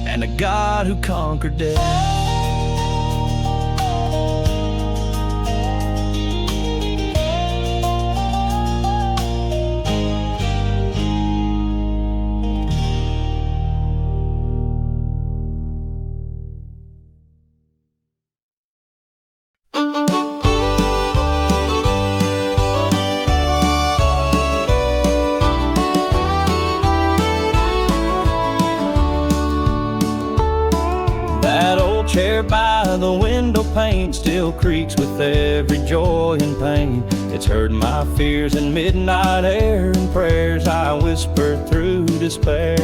Speaker 1: and a God who conquered death. Chair by the window pane still creaks with every joy and pain. It's heard my fears in midnight air and prayers I whisper through despair.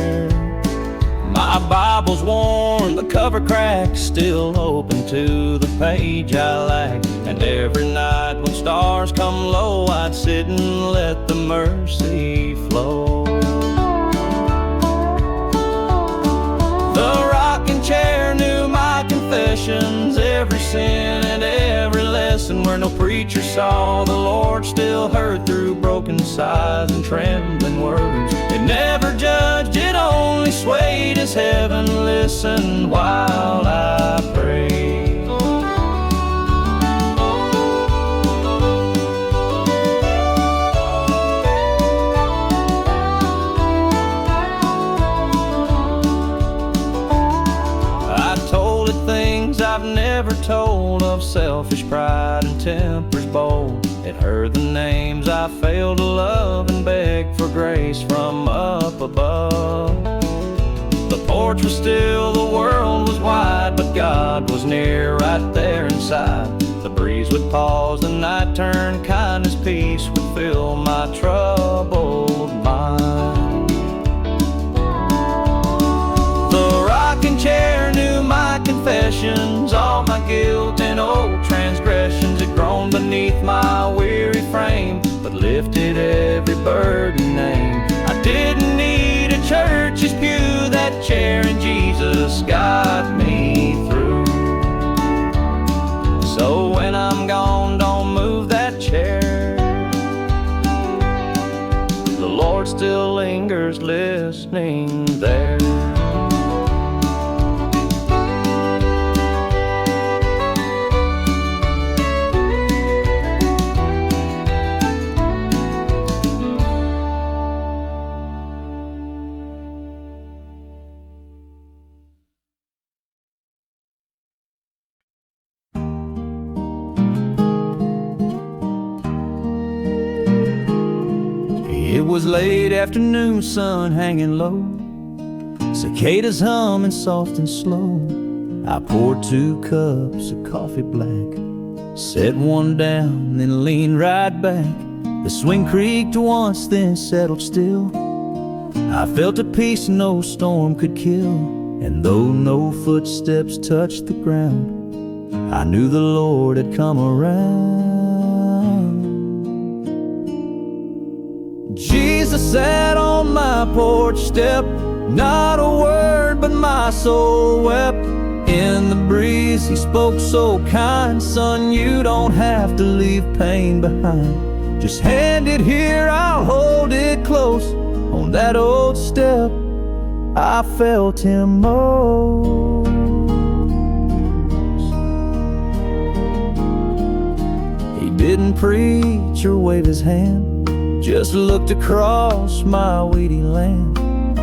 Speaker 1: My Bible's worn, the cover cracked, still open to the page I like. And every night when stars come low, I'd sit and let the mercy flow. The rocking chair knew my confessions, every sin and every lesson, where no preacher saw the Lord still heard through broken sighs and trembling words. It never judged, it only swayed as heaven listened while I prayed. I've never told of selfish pride and tempers bold. It heard the names I failed to love and begged for grace from up above. The porch was still, the world was wide, but God was near right there inside. The breeze would pause, the night turned kind as peace would fill my troubled mind. The rocking chair knew my confessions, all my guilt and old transgressions had grown beneath my weary frame, but lifted every burden name. I didn't need a church's pew, that chair and Jesus got me through. So when I'm gone, don't move that chair. The Lord still lingers listening there. It was late afternoon, sun hanging low, cicadas humming soft and slow. I poured 2 cups of coffee black, set one down, then leaned right back, The swing creaked once, then settled still. I felt a peace no storm could kill, and though no footsteps touched the ground, I knew the Lord had come around. Jesus sat on my porch step, not a word but my soul wept. In the breeze he spoke so kind, son, you don't have to leave pain behind. Just hand it here, I'll hold it close. On that old step I felt him most. He didn't preach or wave his hand, just looked across my weedy land.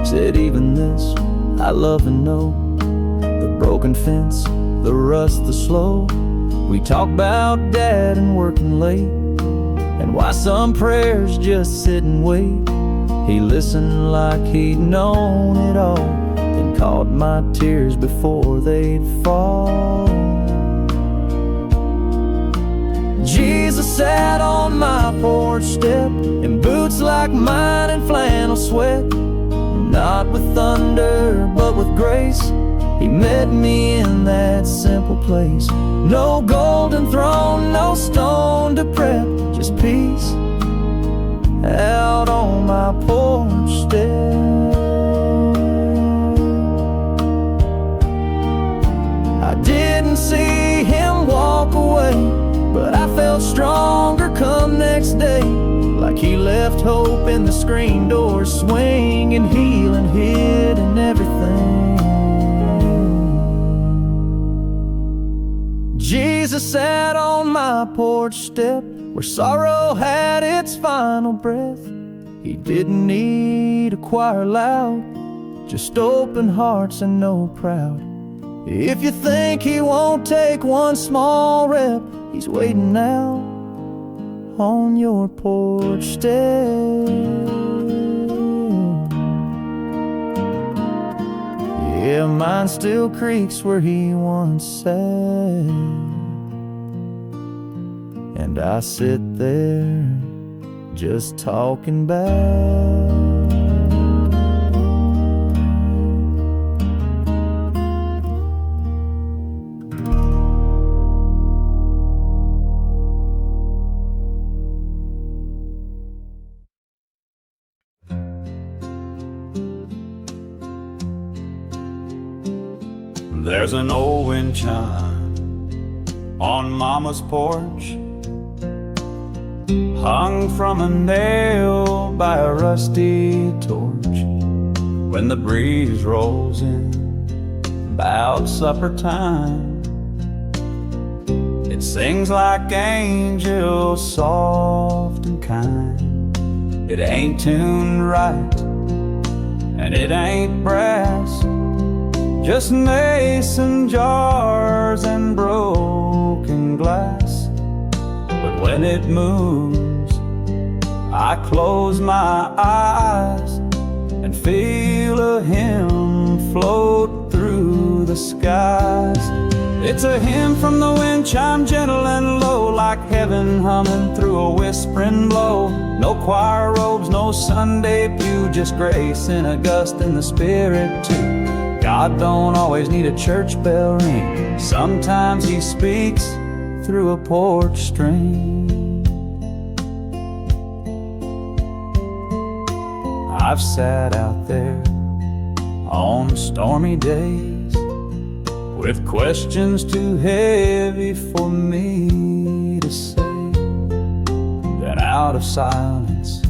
Speaker 1: Said, even this I love and know, the broken fence, the rust, the slow. We talk about dad and working late, and why some prayers just sit and wait. He listened like he'd known it all, then caught my tears before they'd fall. Jesus sat on my porch step, in boots like mine and flannel sweat. Not with thunder, but with grace, he met me in that simple place. No golden throne, no stone to prep, just peace out on my porch step. I didn't see him walk away, but I felt stronger come next day. Like he left hope in the screen door swing, and healing hid in everything. Jesus sat on my porch step, where sorrow had its final breath. He didn't need a choir loud, just open hearts and no crowd. If you think he won't take one small rep, he's waiting now on your porch step. Yeah, mine still creaks where he once sat, and I sit there just talking back.
Speaker 4: There's an old wind chime on Mama's porch, hung from a nail by a rusty torch. When the breeze rolls in about supper time, it sings like angels, soft and kind. It ain't tuned right, and it ain't brass, just mason jars and broken glass. But when it moves, I close my eyes and feel a hymn float through the skies. It's a hymn from the wind chime, gentle and low, like heaven humming through a whispering blow. No choir robes, no Sunday pew, just grace in a gust in the spirit too. God don't always need a church bell ring, sometimes he speaks through a porch string. I've sat out there on stormy days with questions too heavy for me to say. Then out of silence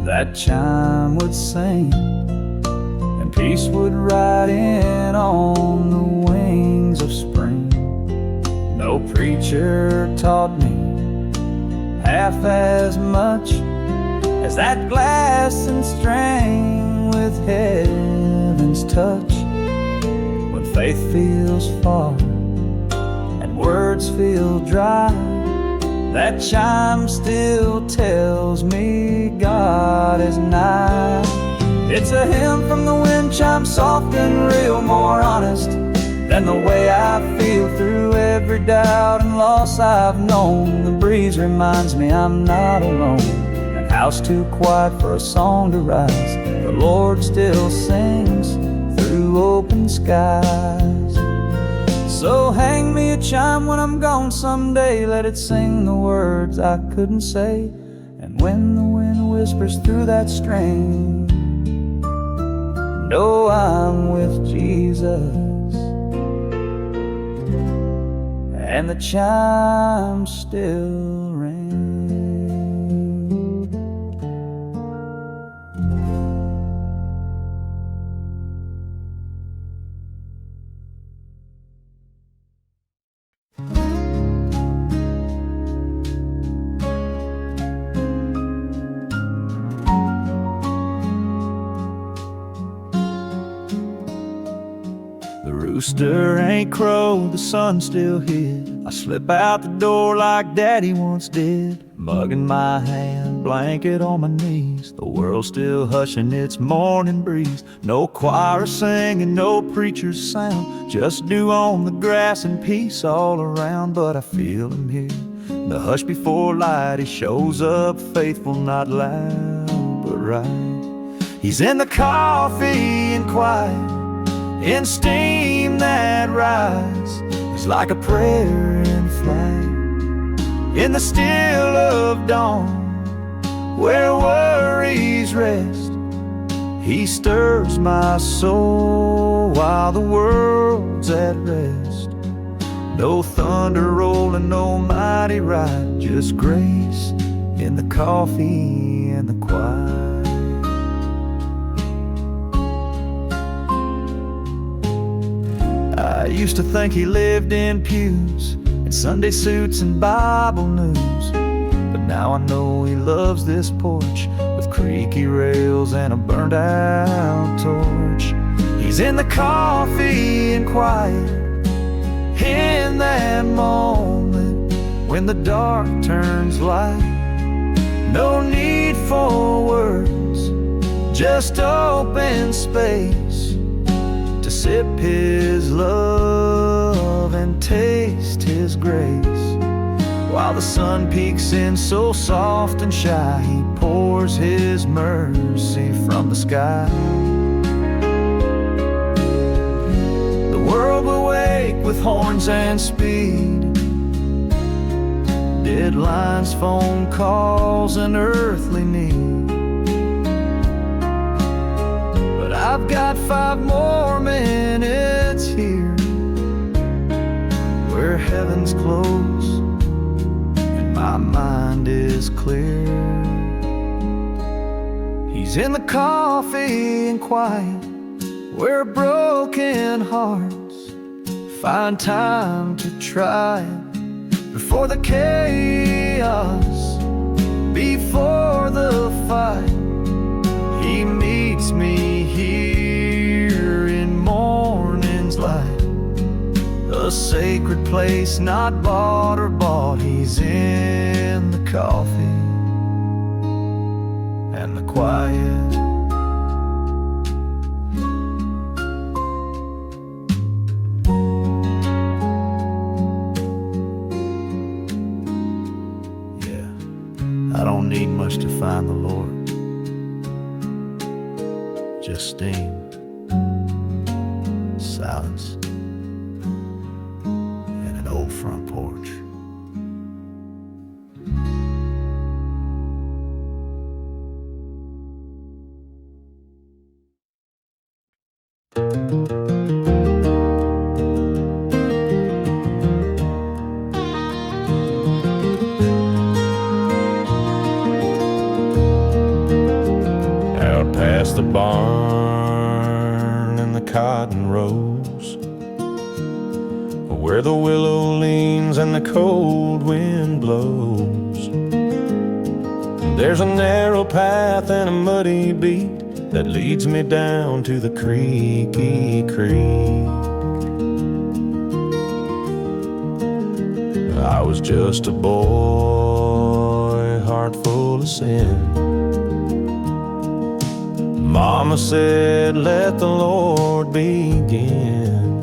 Speaker 4: that chime would sing, and peace would ride in on the wings of spring. No preacher taught me half as much as that glass and string with heaven's touch. When faith feels far and words feel dry, that chime still tells me God is nigh. It's a hymn from the wind chime, soft and real, more honest And the way I feel through every doubt and loss I've known, the breeze reminds me I'm not alone. An house too quiet for a song to rise, the Lord still sings through open skies. So hang me a chime when I'm gone someday, let it sing the words I couldn't say. And when the wind whispers through that string, know I'm with Jesus. And the chimes still ring. The rooster ain't crowed, the sun still hid. I slip out the door like Daddy once did, mug in my hand, blanket on my knees. The world's still hushing its morning breeze. No choir singing, no preacher's sound, just dew on the grass and peace all around. But I feel him here, the hush before light. He shows up faithful, not loud, but right. He's in the coffee and quiet, in steam that rise. It's like a prayer in flight, in the still of dawn, where worries rest. He stirs my soul while the world's at rest. No thunder rolling, no mighty ride, just grace in the coffee and the quiet. I used to think he lived in pews, in Sunday suits and Bible news, but now I know he loves this porch with creaky rails and a burned out torch. He's in the coffee and quiet, in that moment when the dark turns light. No need for words, just open space to sip his love and taste his grace. While the sun peeks in so soft and shy, he pours his mercy from the sky. The world will wake with horns and speed, deadlines, phone calls, and earthly need. I've got 5 more minutes here, where heaven's close and my mind is clear. He's in the coffee and quiet, where broken hearts find time to try it. Before the chaos, before the fight, he meets me here in morning's light. A sacred place, not bought or bought. He's in the coffee and the quiet. Yeah, I don't need much to find the Lord, just steam, silence, and an old front porch. Out past the barn and the cotton rows, where the willow leans and the cold wind blows, there's a narrow path and a muddy beat that leads me down to the creaky creek. I was just a boy, heart full of sin. Mama said, let the Lord begin.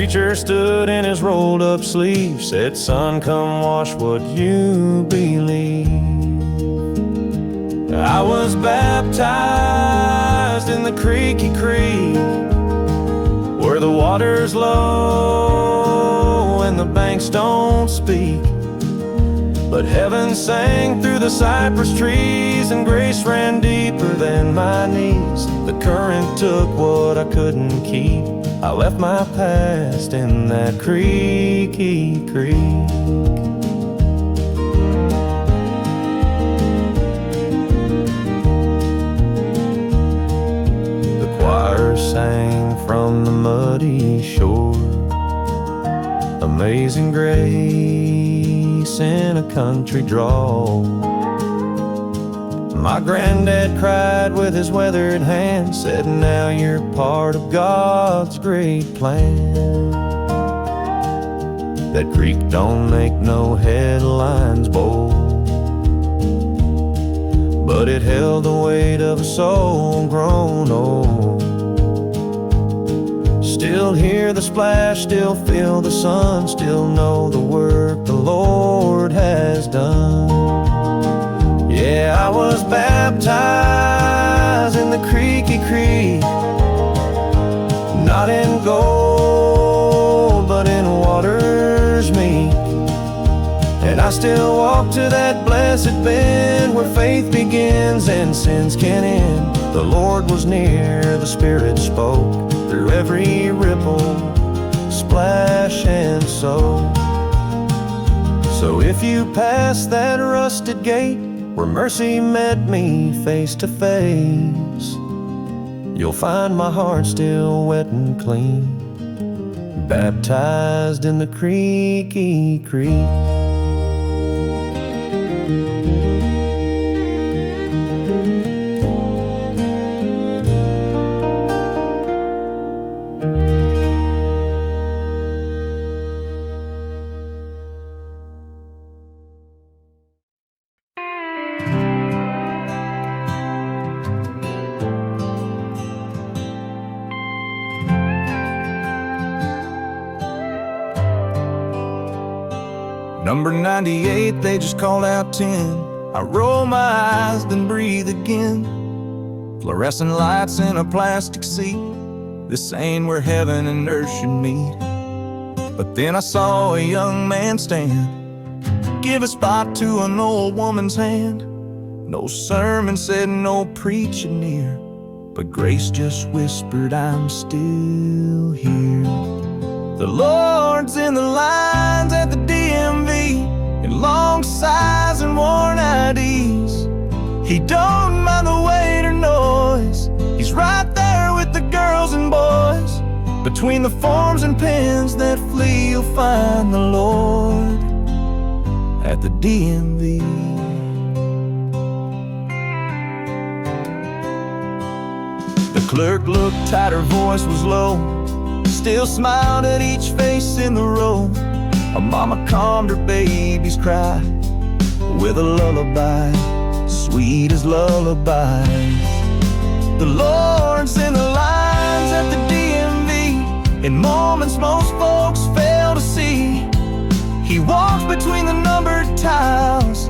Speaker 1: preacher stood in his rolled up sleeve, said, "Son, come wash what you believe." I was baptized in the creaky creek, where the water's low and the banks don't speak. But heaven sang through the cypress trees, and grace ran deeper than my knees. The current took what I couldn't keep. I left my past in that creaky creek. The choir sang from the muddy shore, Amazing Grace in a country drawl. My granddad cried with his weathered hand, said, "Now you're part of God's great plan." That creek don't make no headlines bold, but it held the weight of a soul grown old. Still hear the splash, still feel the sun, still know the work the Lord has done. Yeah, I was baptized in the creaky creek, not in gold, but in waters meek. And I still walk to that blessed bend where faith begins and sins can end. The Lord was near, the Spirit spoke through every ripple, splash and soak. So if you pass that rusted gate where mercy met me face to face, you'll find my heart still wet and clean, baptized in the creaky creek.
Speaker 2: Number 98, they just called out 10. I roll my eyes, then breathe again. Fluorescent lights in a plastic seat. This ain't where heaven and earth should meet. But then I saw a young man stand, give a spot to an old woman's hand. No sermon said, no preaching near, but grace just whispered, I'm still here. The Lord's in the lines at the DMV, in long sighs and worn IDs. He don't mind the weight or noise. He's right there with the girls and boys. Between the forms and pens that flee, you'll find the Lord at the DMV. The clerk looked tight, her voice was low, still smiled at each face in the row. A mama calmed her baby's cry with a lullaby, sweet as lullabies. The Lord's in the lines at the DMV, in moments most folks fail to see. He walks between the numbered tiles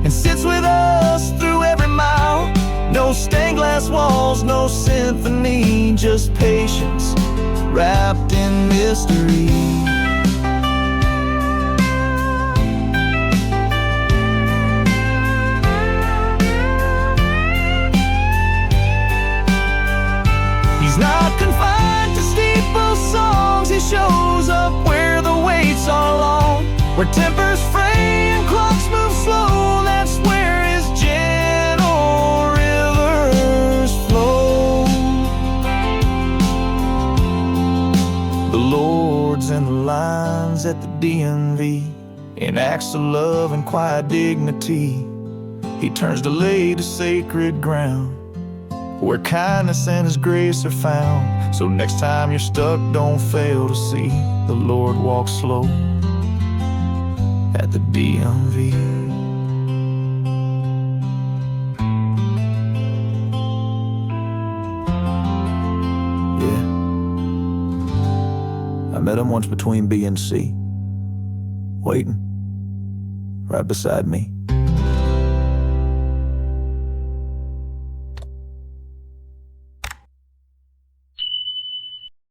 Speaker 2: and sits with us through every mile. No stained glass walls, no symphony, just patience wrapped in mystery. He's not confined to steeple songs. He shows up where the waits are long, where tempers fray and clocks move slow. That's where his gentle rivers flow. The Lord's in the lines at the DMV, in acts of love and quiet dignity. He turns to lay to sacred ground, where kindness and His grace are found. So next time you're stuck, don't fail to see the Lord walk slow at the DMV. Yeah, I
Speaker 3: met him once between B and C, waiting right beside me.